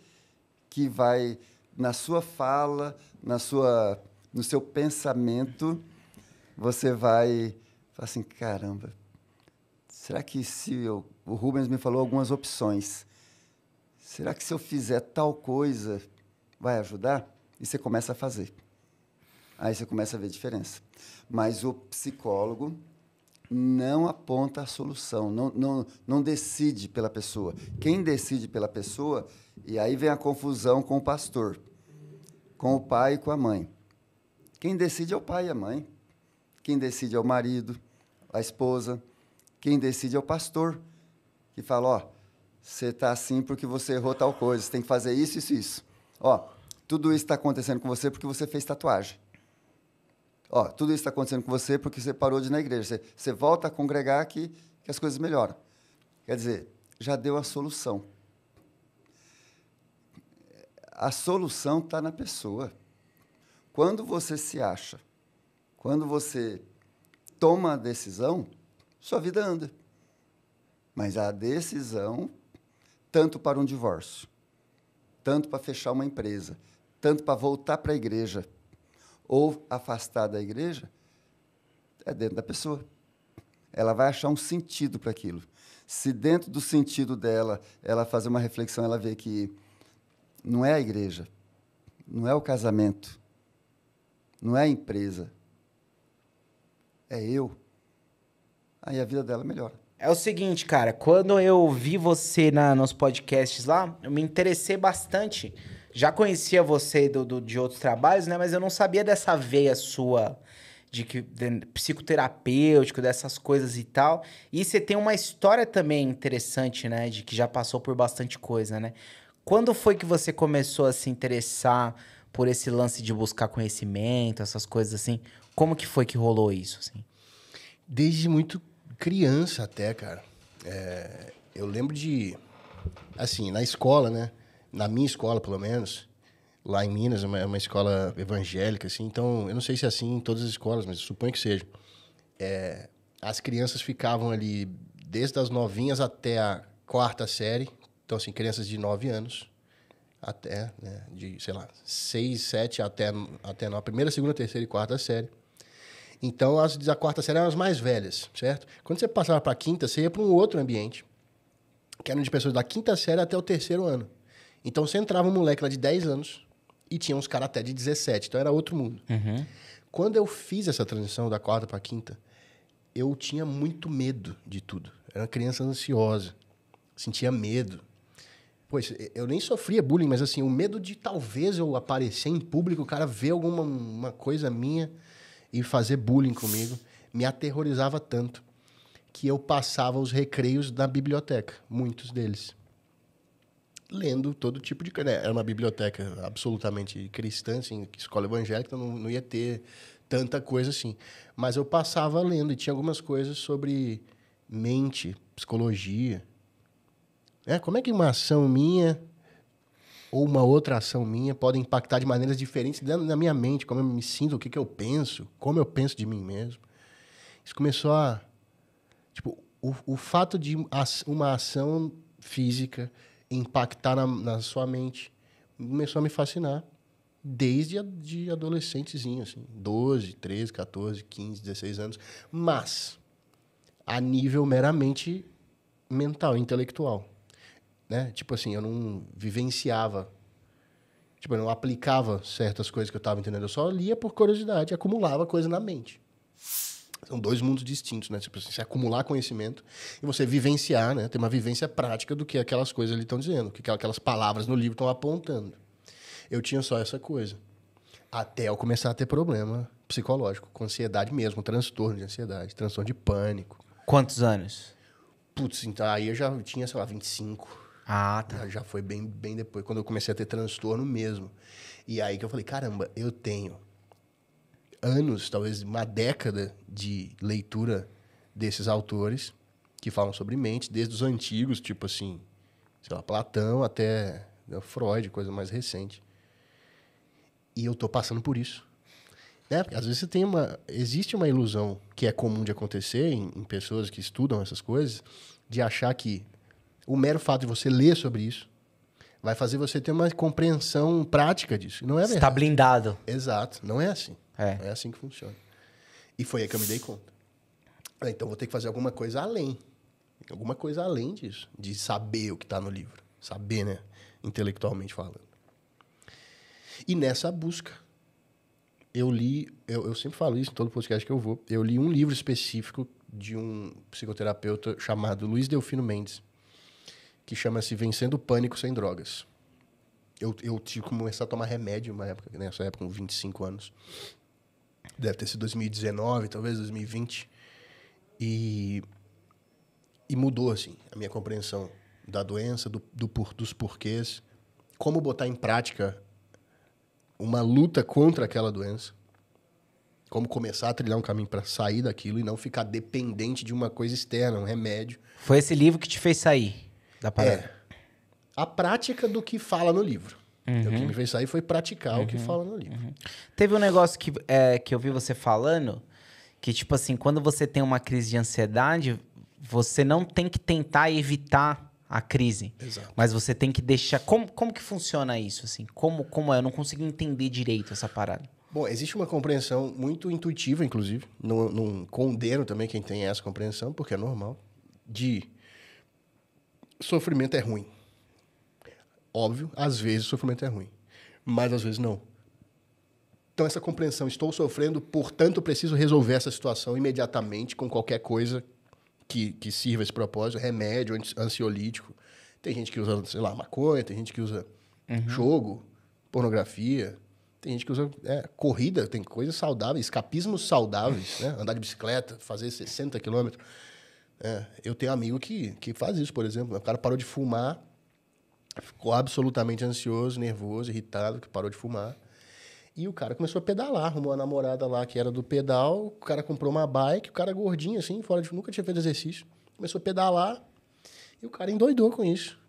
que vai, na sua fala, no seu pensamento, você vai falar assim, caramba, será que o Rubens me falou algumas opções, será que se eu fizer tal coisa vai ajudar? E você começa a fazer. Aí você começa a ver a diferença. Mas o psicólogo não aponta a solução, não decide pela pessoa. Quem decide pela pessoa, e aí vem a confusão com o pastor, com o pai e com a mãe. Quem decide é o pai e a mãe. Quem decide é o marido, a esposa. Quem decide é o pastor, que fala, você está assim porque você errou tal coisa, você tem que fazer isso, isso, isso. Tudo isso está acontecendo com você porque você fez tatuagem. Tudo isso está acontecendo com você porque você parou de ir na igreja. Você volta a congregar que as coisas melhoram. Quer dizer, já deu a solução. A solução está na pessoa. Quando você se acha, quando você toma a decisão, sua vida anda. Mas a decisão, tanto para um divórcio, tanto para fechar uma empresa, tanto para voltar para a igreja, ou afastar da igreja, é dentro da pessoa. Ela vai achar um sentido para aquilo. Se dentro do sentido dela, ela fazer uma reflexão, ela vê que não é a igreja, não é o casamento, não é a empresa, é eu. Aí a vida dela melhora. É o seguinte, cara, quando eu vi você nos podcasts lá, eu me interessei bastante. Já conhecia você de outros trabalhos, né? Mas eu não sabia dessa veia sua de psicoterapêutico, dessas coisas e tal. E você tem uma história também interessante, né? De que já passou por bastante coisa, né? Quando foi que você começou a se interessar por esse lance de buscar conhecimento, essas coisas assim? Como que foi que rolou isso, assim? Desde muito criança até, cara. Eu lembro de... Assim, na escola, né? Na minha escola, pelo menos, lá em Minas, é uma escola evangélica, assim. Então, eu não sei se é assim em todas as escolas, mas eu suponho que seja. As crianças ficavam ali desde as novinhas até a 4ª série. Então, assim, crianças de 9 anos até, né, de, sei lá, 6, 7 até na primeira, segunda, terceira e 4ª série. Então, as da 4ª série eram as mais velhas, certo? Quando você passava para a 5ª, você ia para um outro ambiente, que eram de pessoas da 5ª série até o 3º ano. Então, você entrava um moleque lá de 10 anos e tinha uns caras até de 17. Então, era outro mundo. Uhum. Quando eu fiz essa transição da 4ª para a 5ª, eu tinha muito medo de tudo. Era uma criança ansiosa. Sentia medo. Pois, eu nem sofria bullying, mas assim, o medo de talvez eu aparecer em público, o cara ver uma coisa minha e fazer bullying comigo, me aterrorizava tanto que eu passava os recreios na biblioteca, muitos deles. Lendo todo tipo de coisa. Era uma biblioteca absolutamente cristã, assim, escola evangélica, então não ia ter tanta coisa assim. Mas eu passava lendo e tinha algumas coisas sobre mente, psicologia. Como é que uma ação minha ou uma outra ação minha pode impactar de maneiras diferentes dentro da minha mente, como eu me sinto, o que eu penso, como eu penso de mim mesmo. Isso começou a... Tipo, o fato de uma ação física impactar na sua mente começou a me fascinar desde de adolescentezinho, assim, 12, 13, 14, 15, 16 anos, mas a nível meramente mental, intelectual. Né? Tipo assim, eu não vivenciava, tipo, eu não aplicava certas coisas que eu estava entendendo, eu só lia por curiosidade, acumulava coisa na mente. São 2 mundos distintos, né? Tipo assim, você acumular conhecimento e você vivenciar, né? Ter uma vivência prática do que aquelas coisas ali estão dizendo, o que aquelas palavras no livro estão apontando. Eu tinha só essa coisa. Até eu começar a ter problema psicológico, com ansiedade mesmo, transtorno de ansiedade, transtorno de pânico. Quantos anos? Putz, então aí eu já tinha, sei lá, 25. Ah, tá. Já foi bem depois, quando eu comecei a ter transtorno mesmo. E aí que eu falei, caramba, eu tenho anos, talvez uma década de leitura desses autores que falam sobre mente, desde os antigos, tipo assim, sei lá, Platão até Freud, coisa mais recente. E eu tô passando por isso. Né? Porque às vezes existe uma ilusão que é comum de acontecer em pessoas que estudam essas coisas, de achar que o mero fato de você ler sobre isso vai fazer você ter uma compreensão prática disso. Não é verdade. Está blindado. Exato. Não é assim. É. Não é assim que funciona. E foi aí que eu me dei conta. Então, vou ter que fazer alguma coisa além. Alguma coisa além disso. De saber o que está no livro. Saber, né? Intelectualmente falando. E nessa busca, eu li... Eu sempre falo isso em todo podcast que eu vou. Eu li um livro específico de um psicoterapeuta chamado Luiz Delfino Mendes, que chama-se Vencendo o Pânico Sem Drogas. Eu tive que começar a tomar remédio nessa época, com 25 anos. Deve ter sido 2019, talvez 2020. E mudou, assim, a minha compreensão da doença, dos porquês, como botar em prática uma luta contra aquela doença, como começar a trilhar um caminho para sair daquilo e não ficar dependente de uma coisa externa, um remédio. Foi esse livro que te fez sair da parada? A prática do que fala no livro. O que me fez sair foi praticar o que fala no livro. Teve um negócio que eu vi você falando, que tipo assim, quando você tem uma crise de ansiedade, você não tem que tentar evitar a crise. Exato. Mas você tem que deixar... Como que funciona isso, assim? Como é? Eu não consigo entender direito essa parada. Bom, existe uma compreensão muito intuitiva, inclusive. Não condeno também quem tem essa compreensão, porque é normal. De sofrimento é ruim. Óbvio, às vezes o sofrimento é ruim. Mas às vezes não. Então essa compreensão, estou sofrendo, portanto preciso resolver essa situação imediatamente com qualquer coisa que sirva esse propósito, remédio, ansiolítico. Tem gente que usa, sei lá, maconha, tem gente que usa jogo, pornografia, tem gente que usa corrida, tem coisas saudáveis, escapismos saudáveis, né? Andar de bicicleta, fazer 60 quilômetros. Eu tenho um amigo que faz isso, por exemplo. O cara parou de fumar, ficou absolutamente ansioso, nervoso, irritado, que parou de fumar. E o cara começou a pedalar, arrumou uma namorada lá que era do pedal, o cara comprou uma bike, o cara gordinho assim, nunca tinha feito exercício. Começou a pedalar e o cara endoidou com isso.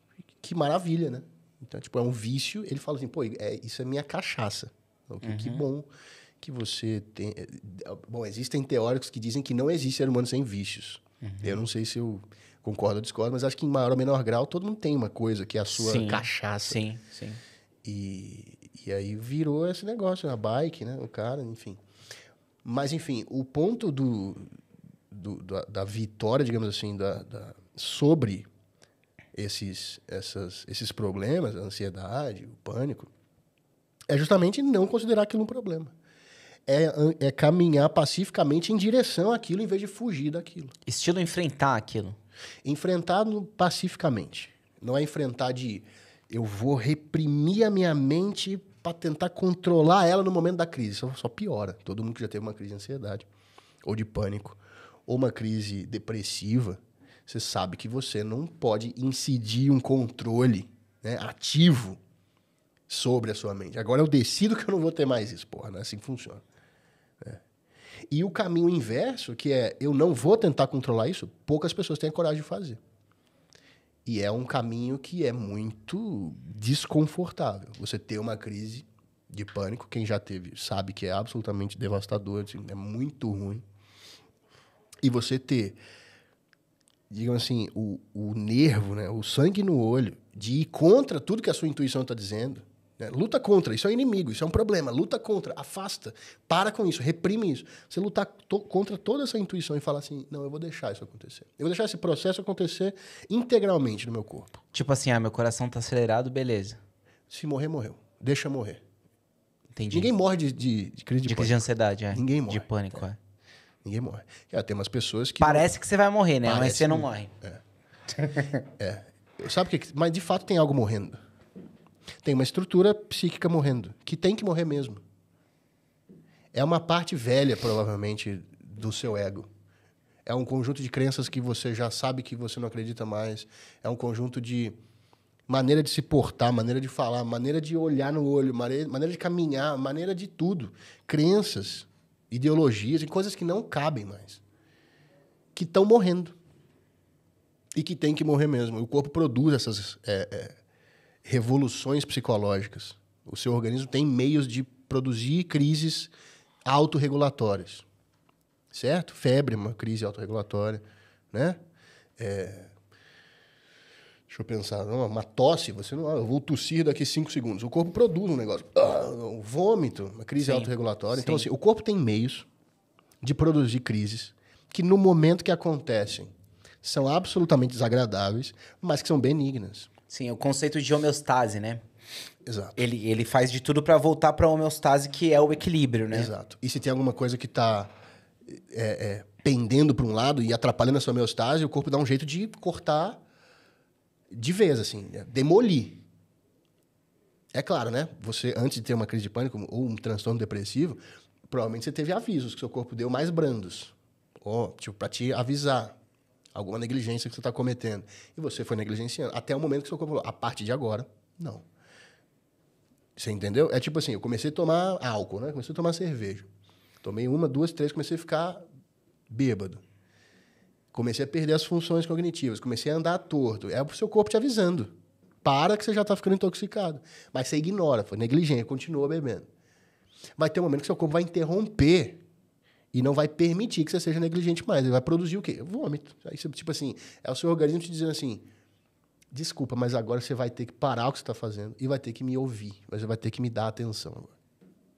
Que maravilha, né? Então, tipo, é um vício. Ele fala assim, pô, isso é minha cachaça. Que bom que você tem... Bom, existem teóricos que dizem que não existe ser humano sem vícios. Eu não sei se eu concordo ou discordo, mas acho que em maior ou menor grau todo mundo tem uma coisa que é a sua cachaça. Sim. E aí virou esse negócio, a bike, né? O cara, enfim. Mas, enfim, o ponto da vitória, digamos assim, sobre esses problemas, a ansiedade, o pânico, é justamente não considerar aquilo um problema. É caminhar pacificamente em direção àquilo, em vez de fugir daquilo. Estilo enfrentar aquilo. Enfrentar pacificamente. Não é enfrentar eu vou reprimir a minha mente para tentar controlar ela no momento da crise. Isso só piora. Todo mundo que já teve uma crise de ansiedade, ou de pânico, ou uma crise depressiva, você sabe que você não pode incidir um controle, né, ativo sobre a sua mente. Agora eu decido que eu não vou ter mais isso. Porra, não é assim que funciona. E o caminho inverso, que é eu não vou tentar controlar isso, poucas pessoas têm a coragem de fazer. E é um caminho que é muito desconfortável. Você ter uma crise de pânico, quem já teve sabe que é absolutamente devastador, assim, é muito ruim. E você ter, digamos assim, o nervo, né, o sangue no olho, de ir contra tudo que a sua intuição está dizendo. Né? Luta contra, isso é um inimigo, isso é um problema. Luta contra, afasta, para com isso, reprime isso. Você lutar contra toda essa intuição e falar assim, não, eu vou deixar isso acontecer. Eu vou deixar esse processo acontecer integralmente no meu corpo. Tipo assim, meu coração tá acelerado, beleza. Se morrer, morreu. Deixa morrer. Entendi. Ninguém morre de crise de pânico. Crise de ansiedade, Ninguém morre. De pânico, Ninguém morre. Tem umas pessoas que... Parece que você vai morrer, né? Mas você não morre. Sabe o que... Mas, de fato, tem algo morrendo. Tem uma estrutura psíquica morrendo, que tem que morrer mesmo. É uma parte velha, provavelmente, do seu ego. É um conjunto de crenças que você já sabe que você não acredita mais. É um conjunto de maneira de se portar, maneira de falar, maneira de olhar no olho, maneira de caminhar, maneira de tudo. Crenças, ideologias e coisas que não cabem mais. Que estão morrendo. E que tem que morrer mesmo. O corpo produz essas... revoluções psicológicas. O seu organismo tem meios de produzir crises autorregulatórias. Certo? Febre é uma crise autorregulatória. Né? Deixa eu pensar. Uma tosse, você não... eu vou tossir daqui 5 segundos. O corpo produz um negócio. Um vômito, uma crise autorregulatória. Então, assim, o corpo tem meios de produzir crises que, no momento que acontecem, são absolutamente desagradáveis, mas que são benignas. Sim, o conceito de homeostase, né? Exato. Ele faz de tudo para voltar para a homeostase, que é o equilíbrio, né? Exato. E se tem alguma coisa que está pendendo para um lado e atrapalhando a sua homeostase, o corpo dá um jeito de cortar de vez, assim, demolir. É claro, né? Você, antes de ter uma crise de pânico ou um transtorno depressivo, provavelmente você teve avisos que seu corpo deu mais brandos. Tipo, para te avisar. Alguma negligência que você está cometendo. E você foi negligenciando. Até o momento que seu corpo falou, a partir de agora, não. Você entendeu? É tipo assim, eu comecei a tomar álcool, né? Comecei a tomar cerveja. Tomei 1, 2, 3, comecei a ficar bêbado. Comecei a perder as funções cognitivas. Comecei a andar torto. É o seu corpo te avisando. Para que você já está ficando intoxicado. Mas você ignora, foi negligente, continua bebendo. Vai ter um momento que seu corpo vai interromper e não vai permitir que você seja negligente mais. Ele vai produzir o quê? Vômito. Aí, tipo assim, é o seu organismo te dizendo assim, desculpa, mas agora você vai ter que parar o que você está fazendo e vai ter que me ouvir. Você vai ter que me dar atenção agora.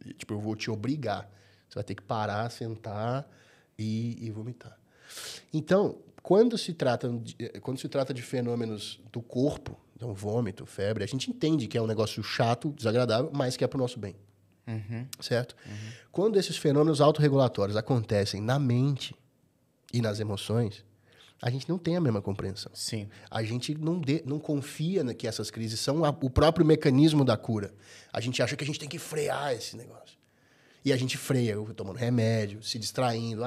E, tipo, eu vou te obrigar. Você vai ter que parar, sentar e vomitar. Então, quando se trata de fenômenos do corpo, então vômito, febre, a gente entende que é um negócio chato, desagradável, mas que é para o nosso bem. Certo? Quando esses fenômenos autorregulatórios acontecem na mente e nas emoções, a gente não tem a mesma compreensão. Sim. A gente não confia que essas crises são o próprio mecanismo da cura. A gente acha que a gente tem que frear esse negócio. E a gente freia, tomando remédio, se distraindo.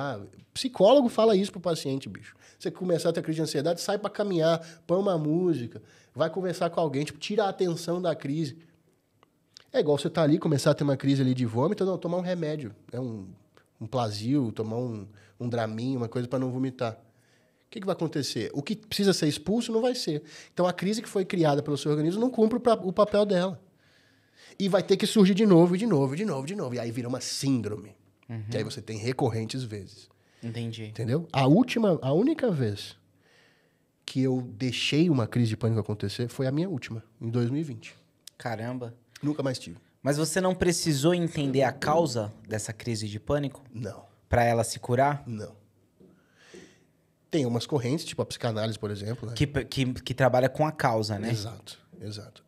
Psicólogo fala isso pro paciente, bicho. Você começar a ter crise de ansiedade, sai para caminhar, põe uma música, vai conversar com alguém, tipo, tira a atenção da crise. É igual você tá ali, começar a ter uma crise ali de vômito, não, tomar um remédio, né? Um Plasil, tomar um Dramin, uma coisa para não vomitar. O que vai acontecer? O que precisa ser expulso não vai ser. Então, a crise que foi criada pelo seu organismo não cumpre o papel dela. E vai ter que surgir de novo, de novo, de novo, de novo. E aí vira uma síndrome. Que aí você tem recorrentes vezes. Entendi. Entendeu? A única vez que eu deixei uma crise de pânico acontecer foi a minha última, em 2020. Caramba. Nunca mais tive. Mas você não precisou entender a causa dessa crise de pânico Não. pra ela se curar? Não. Tem umas correntes, tipo a psicanálise, por exemplo, né? Que trabalha com a causa, né? Exato.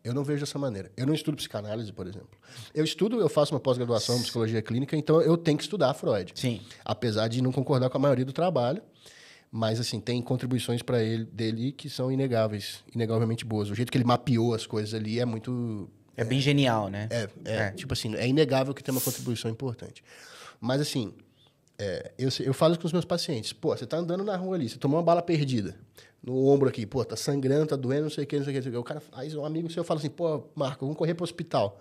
Eu não vejo dessa maneira. Eu não estudo psicanálise, por exemplo. Eu faço uma pós-graduação em psicologia clínica, então eu tenho que estudar Freud. Sim. Apesar de não concordar com a maioria do trabalho, mas assim, tem contribuições para dele que são inegáveis, inegavelmente boas. O jeito que ele mapeou as coisas ali é muito... É bem genial, né? Tipo assim, é inegável que tem uma contribuição importante. Mas assim, eu falo isso com os meus pacientes. Pô, você tá andando na rua ali, você tomou uma bala perdida no ombro aqui, pô, tá sangrando, tá doendo, não sei o que, não sei o que. O cara, aí um amigo seu fala assim, pô, Marco, vamos correr pro hospital.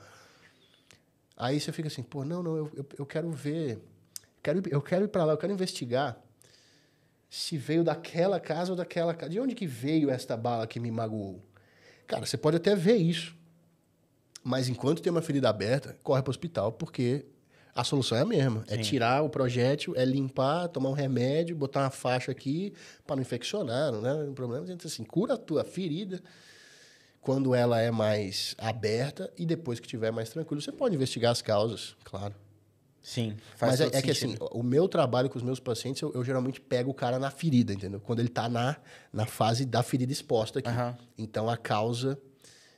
Aí você fica assim, pô, não, eu quero ver, eu quero ir para lá, eu quero investigar se veio daquela casa ou daquela casa. De onde que veio esta bala que me magoou? Cara, você pode até ver isso, mas enquanto tem uma ferida aberta, corre pro hospital, porque a solução é a mesma. Sim. É tirar o projétil, é limpar, tomar um remédio, botar uma faixa aqui para não infeccionar, não é um problema. Então, assim, cura a tua ferida quando ela é mais aberta e depois que estiver mais tranquilo. Você pode investigar as causas, claro. Sim, faz Mas é que assim, o meu trabalho com os meus pacientes, eu geralmente pego o cara na ferida, entendeu? Quando ele tá na fase da ferida exposta aqui. Então, a causa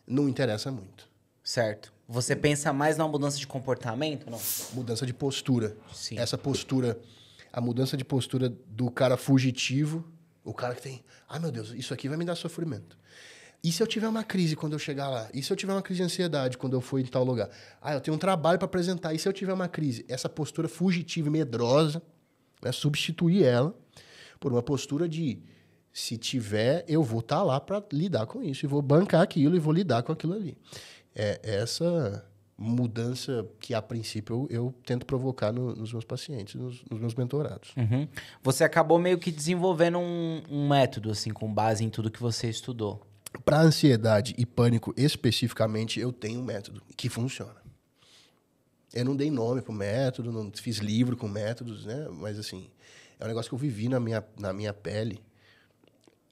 não interessa muito. Certo. Você pensa mais na mudança de comportamento, não? Mudança de postura. Sim. Essa postura, a mudança de postura do cara fugitivo, o cara que tem, meu Deus, isso aqui vai me dar sofrimento. E se eu tiver uma crise quando eu chegar lá? E se eu tiver uma crise de ansiedade quando eu for em tal lugar? Eu tenho um trabalho para apresentar. E se eu tiver uma crise? Essa postura fugitiva e medrosa, né, substituir ela por uma postura de, se tiver, eu vou estar lá para lidar com isso. E vou bancar aquilo e vou lidar com aquilo ali. É essa mudança que, a princípio, eu tento provocar nos meus pacientes, nos meus mentorados. Uhum. Você acabou meio que desenvolvendo um método, assim, com base em tudo que você estudou. Para ansiedade e pânico, especificamente, eu tenho um método que funciona. Eu não dei nome pro método, não fiz livro com métodos, né? Mas, assim, é um negócio que eu vivi na minha pele.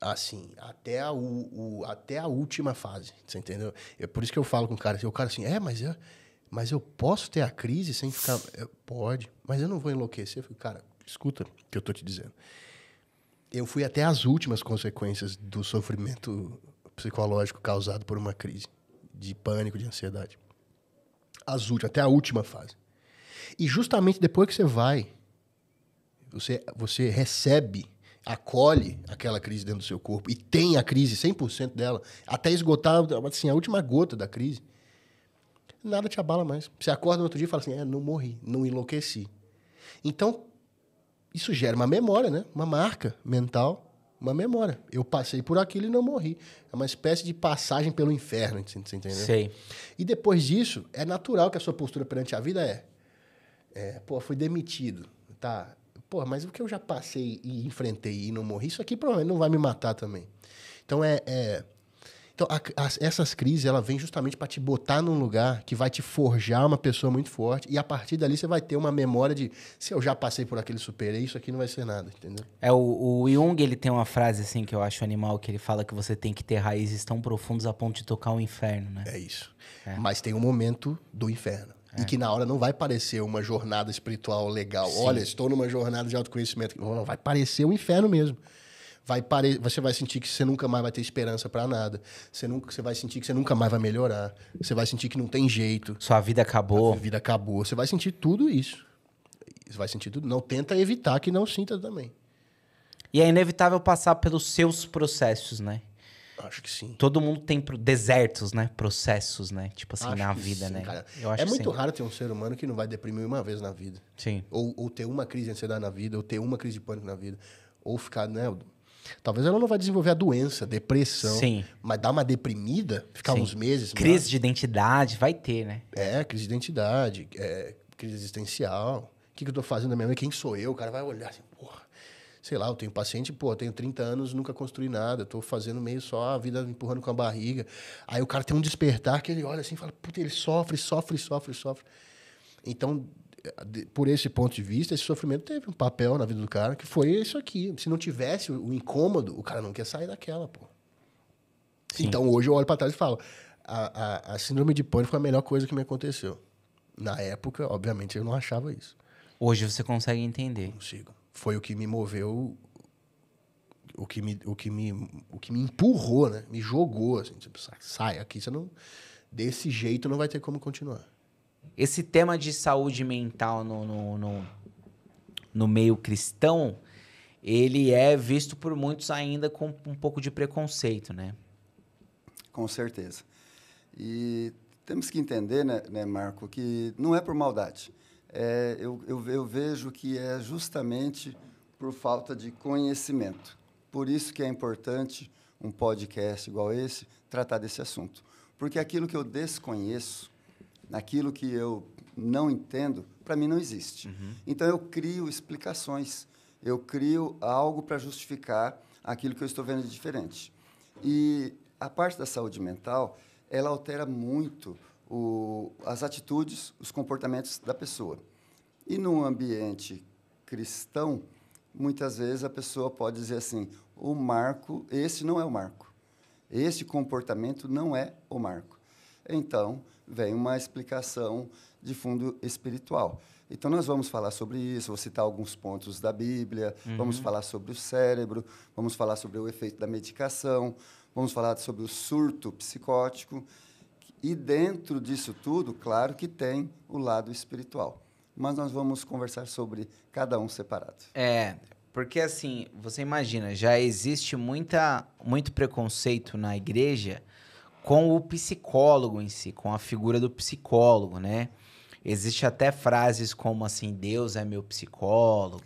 Assim, até a última fase, você entendeu? É por isso que eu falo com o cara assim, mas eu posso ter a crise sem ficar... Pode, mas eu não vou enlouquecer. Eu fico, cara, escuta o que eu tô te dizendo. Eu fui até as últimas consequências do sofrimento psicológico causado por uma crise de pânico, de ansiedade. Até a última fase. E justamente depois que você vai, você recebe... acolhe aquela crise dentro do seu corpo e tem a crise 100% dela, até esgotar assim, a última gota da crise, nada te abala mais. Você acorda no outro dia e fala assim, não morri, não enlouqueci. Então, isso gera uma memória, né? Uma marca mental, uma memória. Eu passei por aquilo e não morri. É uma espécie de passagem pelo inferno, você entendeu? Sei. E depois disso, é natural que a sua postura perante a vida fui demitido, tá? Pô, mas o que eu já passei e enfrentei e não morri, isso aqui provavelmente não vai me matar também. Então, então essas crises, ela vem justamente para te botar num lugar que vai te forjar uma pessoa muito forte e a partir dali você vai ter uma memória de, se eu já passei por aquele, superei, isso aqui não vai ser nada, entendeu? O Jung, ele tem uma frase assim que eu acho animal, que ele fala que você tem que ter raízes tão profundas a ponto de tocar o inferno, né? É isso. Mas tem um momento do inferno. E que na hora não vai parecer uma jornada espiritual legal. Sim. Olha, estou numa jornada de autoconhecimento. Não, vai parecer um inferno mesmo. Você vai sentir que você nunca mais vai ter esperança para nada. Você vai sentir que você nunca mais vai melhorar. Você vai sentir que não tem jeito. Sua vida acabou. A vida acabou. Você vai sentir tudo isso. Você vai sentir tudo. Não tenta evitar que não sinta também. E é inevitável passar pelos seus processos, né? Acho que sim. Todo mundo tem desertos, né? Processos, né? Tipo assim, acho na vida, sim, né? Cara. Eu acho é muito sim. raro ter um ser humano que não vai deprimir uma vez na vida. Sim. Ou ter uma crise de ansiedade na vida, ou ter uma crise de pânico na vida. Ou ficar, né? Talvez ela não vai desenvolver a doença, depressão. Sim. Mas dar uma deprimida, ficar Sim. uns meses... Crise de identidade, vai ter, né? Crise de identidade, crise existencial. O que eu tô fazendo da minha vida? Quem sou eu? O cara vai olhar assim, porra, sei lá, eu tenho paciente, eu tenho 30 anos, nunca construí nada, eu tô fazendo meio só a vida empurrando com a barriga. Aí o cara tem um despertar que ele olha assim e fala, puta, ele sofre. Então, por esse ponto de vista, esse sofrimento teve um papel na vida do cara, que foi isso aqui. Se não tivesse o incômodo, o cara não quer sair daquela, pô. Sim. Então, hoje eu olho para trás e falo, a síndrome de pânico foi a melhor coisa que me aconteceu. Na época, obviamente, eu não achava isso. Hoje você consegue entender. Consigo. Foi o que me moveu, o que me empurrou, né? Me jogou, assim, tipo, sai aqui, você não... Desse jeito não vai ter como continuar. Esse tema de saúde mental no meio cristão, ele é visto por muitos ainda com um pouco de preconceito, né? Com certeza. E temos que entender, né, Marco, que não é por maldade. Eu vejo que é justamente por falta de conhecimento. Por isso que é importante um podcast igual esse tratar desse assunto. Porque aquilo que eu desconheço, aquilo que eu não entendo, para mim não existe. Então, eu crio explicações, eu crio algo para justificar aquilo que eu estou vendo de diferente. E a parte da saúde mental, ela altera muito as atitudes, os comportamentos da pessoa. E num ambiente cristão, muitas vezes a pessoa pode dizer assim, o Marco, esse não é o Marco. Esse comportamento não é o Marco. Então, vem uma explicação de fundo espiritual. Então, nós vamos falar sobre isso, vou citar alguns pontos da Bíblia, vamos falar sobre o cérebro, vamos falar sobre o efeito da medicação, vamos falar sobre o surto psicótico. E dentro disso tudo, claro que tem o lado espiritual. Mas nós vamos conversar sobre cada um separado. Porque assim, você imagina, já existe muito preconceito na igreja com o psicólogo em si, com a figura do psicólogo, né? Existe até frases como assim, Deus é meu psicólogo,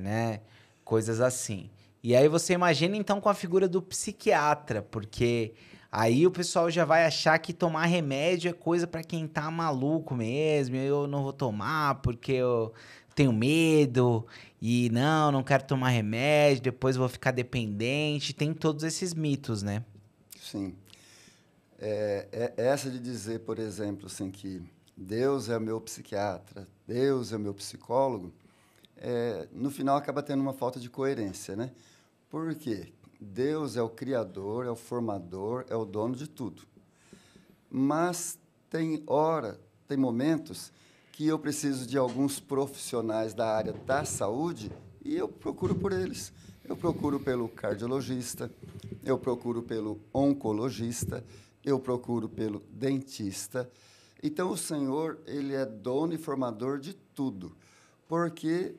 né? Coisas assim. E aí você imagina então com a figura do psiquiatra, porque aí o pessoal já vai achar que tomar remédio é coisa para quem tá maluco mesmo, eu não vou tomar porque eu tenho medo e não quero tomar remédio, depois eu vou ficar dependente, tem todos esses mitos, né? Sim. Essa de dizer, por exemplo, assim, que Deus é o meu psiquiatra, Deus é o meu psicólogo, no final acaba tendo uma falta de coerência, né? Por quê? Deus é o criador, é o formador, é o dono de tudo. Mas tem momentos que eu preciso de alguns profissionais da área da saúde e eu procuro por eles. Eu procuro pelo cardiologista, eu procuro pelo oncologista, eu procuro pelo dentista. Então, o Senhor, ele é dono e formador de tudo, porque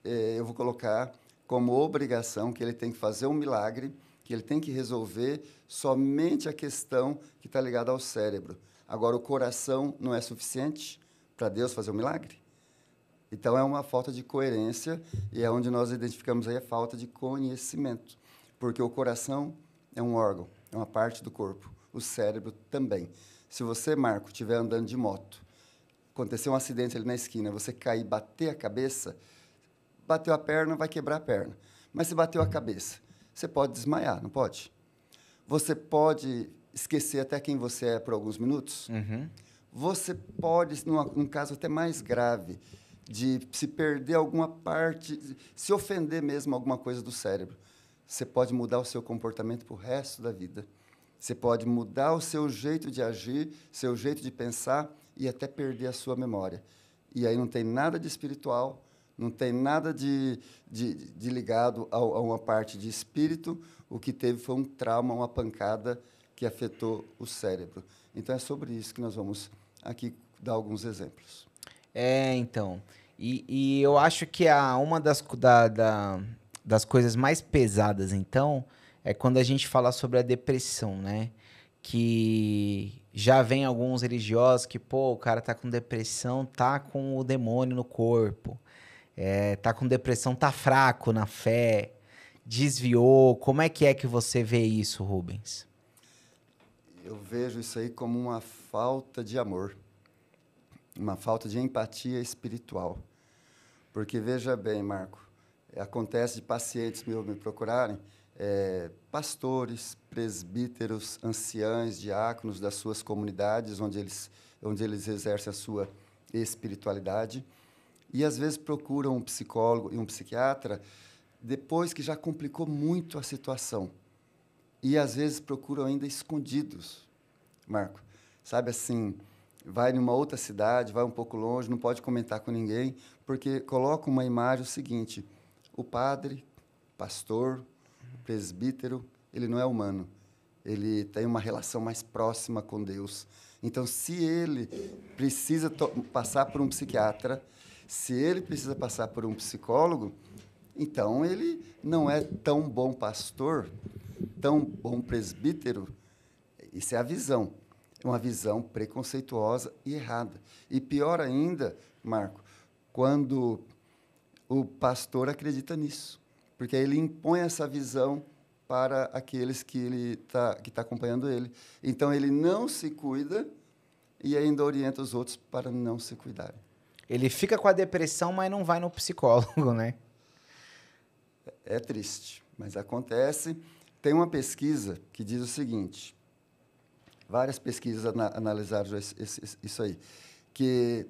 eu vou colocar como obrigação que ele tem que fazer um milagre, que ele tem que resolver somente a questão que está ligada ao cérebro. Agora, o coração não é suficiente para Deus fazer um milagre? Então, é uma falta de coerência e é onde nós identificamos aí a falta de conhecimento, porque o coração é um órgão, é uma parte do corpo, o cérebro também. Se você, Marco, estiver andando de moto, acontecer um acidente ali na esquina, você cair, bater a cabeça, bateu a perna, vai quebrar a perna. Mas se bateu a cabeça, você pode desmaiar, não pode? Você pode esquecer até quem você é por alguns minutos? Você pode, num caso até mais grave, de se perder alguma parte, se ofender mesmo alguma coisa do cérebro, você pode mudar o seu comportamento para o resto da vida. Você pode mudar o seu jeito de agir, seu jeito de pensar e até perder a sua memória. E aí não tem nada de espiritual, não tem nada de ligado a uma parte de espírito. O que teve foi um trauma, uma pancada que afetou o cérebro. Então, é sobre isso que nós vamos aqui dar alguns exemplos. Então. E eu acho que uma das coisas mais pesadas, então, é quando a gente fala sobre a depressão, né? Que já vem alguns religiosos que, o cara tá com depressão, tá com o demônio no corpo. Tá com depressão, tá fraco na fé. desviou? Como é que você vê isso, Rubens? Eu vejo isso aí como uma falta de amor, uma falta de empatia espiritual. Porque, veja bem, Marco, acontece de pacientes me procurarem, pastores, presbíteros, anciães, diáconos das suas comunidades, onde eles exercem a sua espiritualidade, e às vezes procuram um psicólogo e um psiquiatra depois que já complicou muito a situação. E às vezes procuram ainda escondidos, Marco. Sabe assim, vai numa outra cidade, vai um pouco longe, não pode comentar com ninguém, porque coloca uma imagem o seguinte: o padre, pastor, o presbítero, ele não é humano. Ele tem uma relação mais próxima com Deus. Então, se ele precisa passar por um psiquiatra, se ele precisa passar por um psicólogo, então ele não é tão bom pastor, tão bom presbítero. Isso é a visão. É uma visão preconceituosa e errada. E pior ainda, Marco, quando o pastor acredita nisso, porque ele impõe essa visão para aqueles que está acompanhando ele. Então, ele não se cuida e ainda orienta os outros para não se cuidarem. Ele fica com a depressão, mas não vai no psicólogo, né? É triste, mas acontece. Tem uma pesquisa que diz o seguinte, várias pesquisas analisaram isso aí, que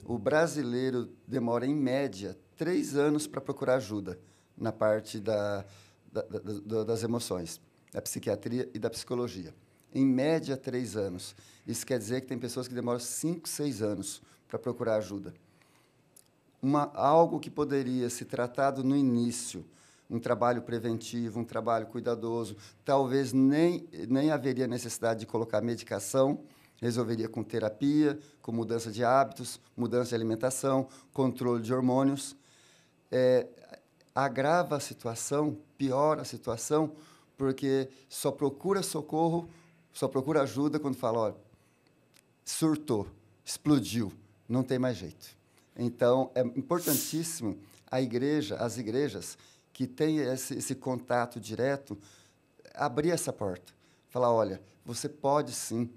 o brasileiro demora, em média, 3 anos para procurar ajuda na parte das emoções, da psiquiatria e da psicologia. Em média, 3 anos. Isso quer dizer que tem pessoas que demoram 5, 6 anos para procurar ajuda. Algo que poderia ser tratado no início, um trabalho preventivo, um trabalho cuidadoso, talvez nem haveria necessidade de colocar medicação, resolveria com terapia, com mudança de hábitos, mudança de alimentação, controle de hormônios. Agrava a situação, piora a situação, porque só procura socorro, só procura ajuda quando fala, olha, surtou, explodiu, não tem mais jeito. Então, é importantíssimo as igrejas que têm esse contato direto, abrir essa porta. Falar, olha, você pode sim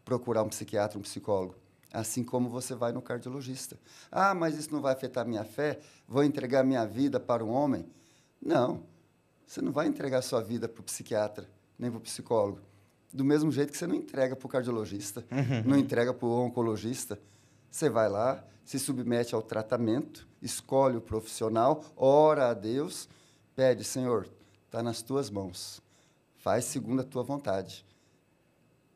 procurar um psiquiatra, um psicólogo, assim como você vai no cardiologista. Ah, mas isso não vai afetar minha fé? Vou entregar minha vida para um homem? Não, você não vai entregar sua vida para o psiquiatra, nem para o psicólogo. Do mesmo jeito que você não entrega para o cardiologista, não entrega para o oncologista. Você vai lá, se submete ao tratamento, escolhe o profissional, ora a Deus, pede, Senhor, está nas tuas mãos, faz segundo a tua vontade.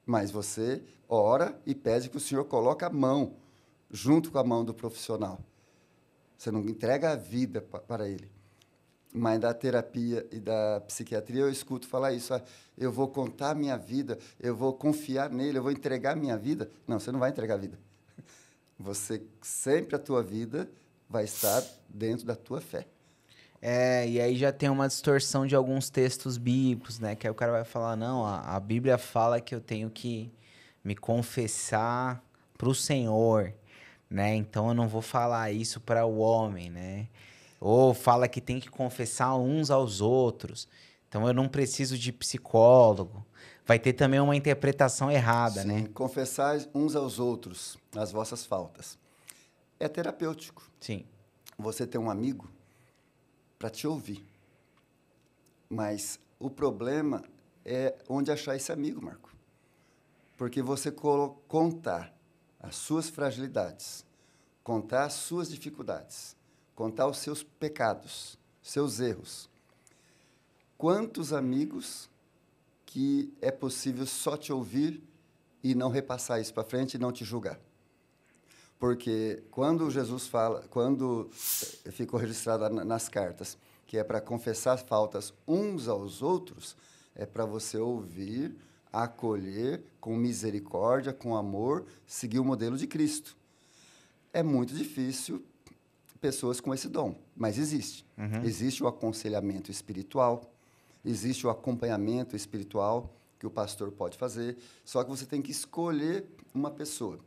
Mas você ora e pede que o Senhor coloque a mão, junto com a mão do profissional. Você não entrega a vida para ele. Mas da terapia e da psiquiatria eu escuto falar isso. Eu vou contar a minha vida, eu vou confiar nele, eu vou entregar a minha vida. Não, você não vai entregar a vida. Você, sempre a tua vida vai estar dentro da tua fé. E aí já tem uma distorção de alguns textos bíblicos, né? Que aí o cara vai falar, não, a Bíblia fala que eu tenho que me confessar pro Senhor, né? Então eu não vou falar isso para o homem, né? Ou fala que tem que confessar uns aos outros. Então eu não preciso de psicólogo. Vai ter também uma interpretação errada, Sim, né? confessar uns aos outros as vossas faltas. É terapêutico. Sim. Você tem um amigo para te ouvir. Mas o problema é onde achar esse amigo, Marco. Porque você contar as suas fragilidades, contar as suas dificuldades, contar os seus pecados, seus erros. Quantos amigos que é possível só te ouvir e não repassar isso para frente e não te julgar? Porque quando Jesus fala, quando ficou registrado nas cartas, que é para confessar faltas uns aos outros, é para você ouvir, acolher com misericórdia, com amor, seguir o modelo de Cristo. É muito difícil pessoas com esse dom, mas existe. Existe o aconselhamento espiritual, existe o acompanhamento espiritual que o pastor pode fazer, só que você tem que escolher uma pessoa.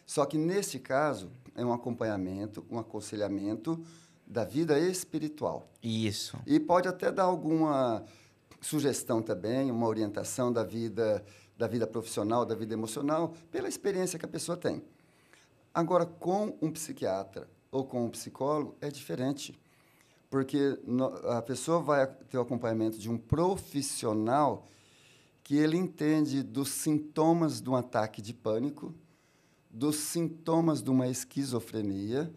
Só que, neste caso, é um acompanhamento, um aconselhamento da vida espiritual. Isso. E pode até dar alguma sugestão também, uma orientação da vida profissional, da vida emocional, pela experiência que a pessoa tem. Agora, com um psiquiatra ou com um psicólogo, é diferente, porque a pessoa vai ter o acompanhamento de um profissional que ele entende dos sintomas de um ataque de pânico, dos sintomas de uma esquizofrenia,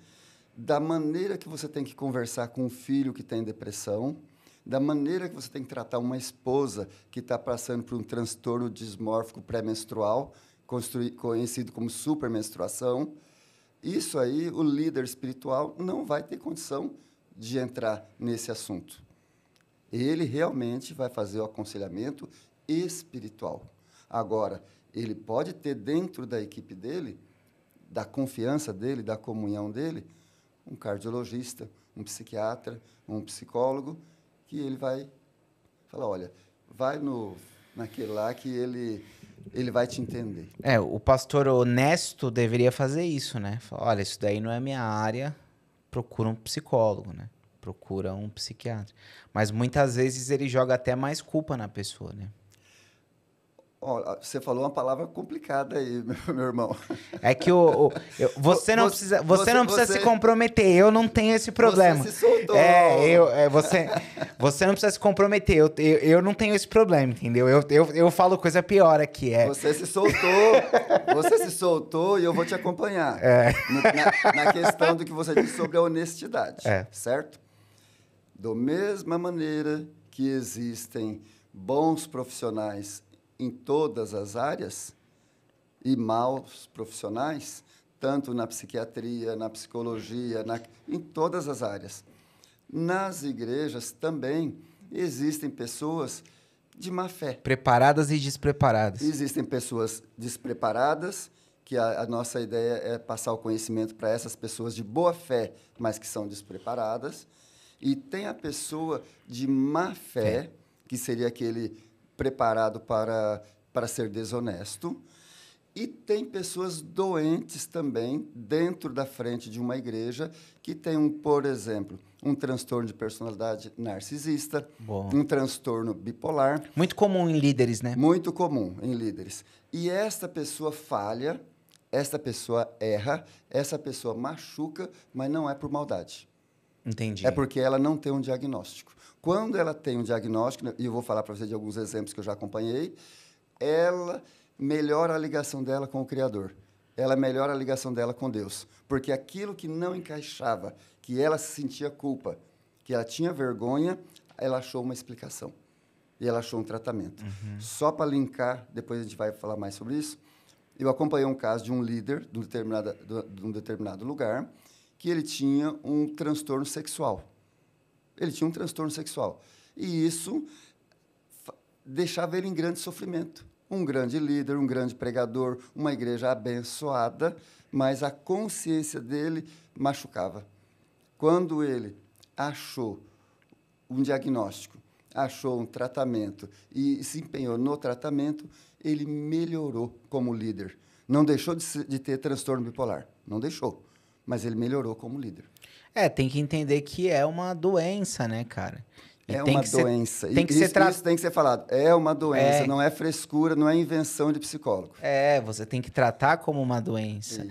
da maneira que você tem que conversar com um filho que tem depressão, da maneira que você tem que tratar uma esposa que está passando por um transtorno dismórfico pré-menstrual, conhecido como supermenstruação. Isso aí, o líder espiritual não vai ter condição de entrar nesse assunto. Ele realmente vai fazer o aconselhamento espiritual. Agora, ele pode ter dentro da equipe dele, da confiança dele, da comunhão dele, um cardiologista, um psiquiatra, um psicólogo, que ele vai falar, olha, vai naquele lá que ele vai te entender. O pastor honesto deveria fazer isso, né? Falar, olha, isso daí não é minha área, procura um psicólogo, né? Procura um psiquiatra. Mas muitas vezes ele joga até mais culpa na pessoa, né? Olha, você falou uma palavra complicada aí, meu irmão. É que você não precisa se comprometer. Eu não tenho esse problema. Você se soltou. Você não precisa se comprometer. Eu não tenho esse problema, entendeu? Eu falo coisa pior aqui. Você se soltou e eu vou te acompanhar. Na questão do que você disse sobre a honestidade, certo? Da mesma maneira que existem bons profissionais em todas as áreas e maus profissionais, tanto na psiquiatria, na psicologia, em todas as áreas. Nas igrejas também existem pessoas de má fé. Preparadas e despreparadas. Existem pessoas despreparadas, que a nossa ideia é passar o conhecimento para essas pessoas de boa fé, mas que são despreparadas. E tem a pessoa de má fé, que seria aquele preparado para ser desonesto. E tem pessoas doentes também dentro da frente de uma igreja que tem, por exemplo, um transtorno de personalidade narcisista, um transtorno bipolar. Muito comum em líderes, né? Muito comum em líderes. E esta pessoa falha, esta pessoa erra, essa pessoa machuca, mas não é por maldade. Entendi. É porque ela não tem um diagnóstico. Quando ela tem um diagnóstico, e eu vou falar para você de alguns exemplos que eu já acompanhei, ela melhora a ligação dela com o Criador. Ela melhora a ligação dela com Deus. Porque aquilo que não encaixava, que ela sentia culpa, que ela tinha vergonha, ela achou uma explicação. E ela achou um tratamento. Só para linkar, depois a gente vai falar mais sobre isso, eu acompanhei um caso de um líder de um determinado lugar, que ele tinha um transtorno sexual. Ele tinha um transtorno sexual. E isso deixava ele em grande sofrimento. Um grande líder, um grande pregador, uma igreja abençoada, mas a consciência dele machucava. Quando ele achou um diagnóstico, achou um tratamento e se empenhou no tratamento, ele melhorou como líder. Não deixou de ter transtorno bipolar. Não deixou. Mas ele melhorou como líder. Tem que entender que é uma doença, né, cara? É uma doença. Isso tem que ser falado. É uma doença, não é frescura, não é invenção de psicólogo. Você tem que tratar como uma doença.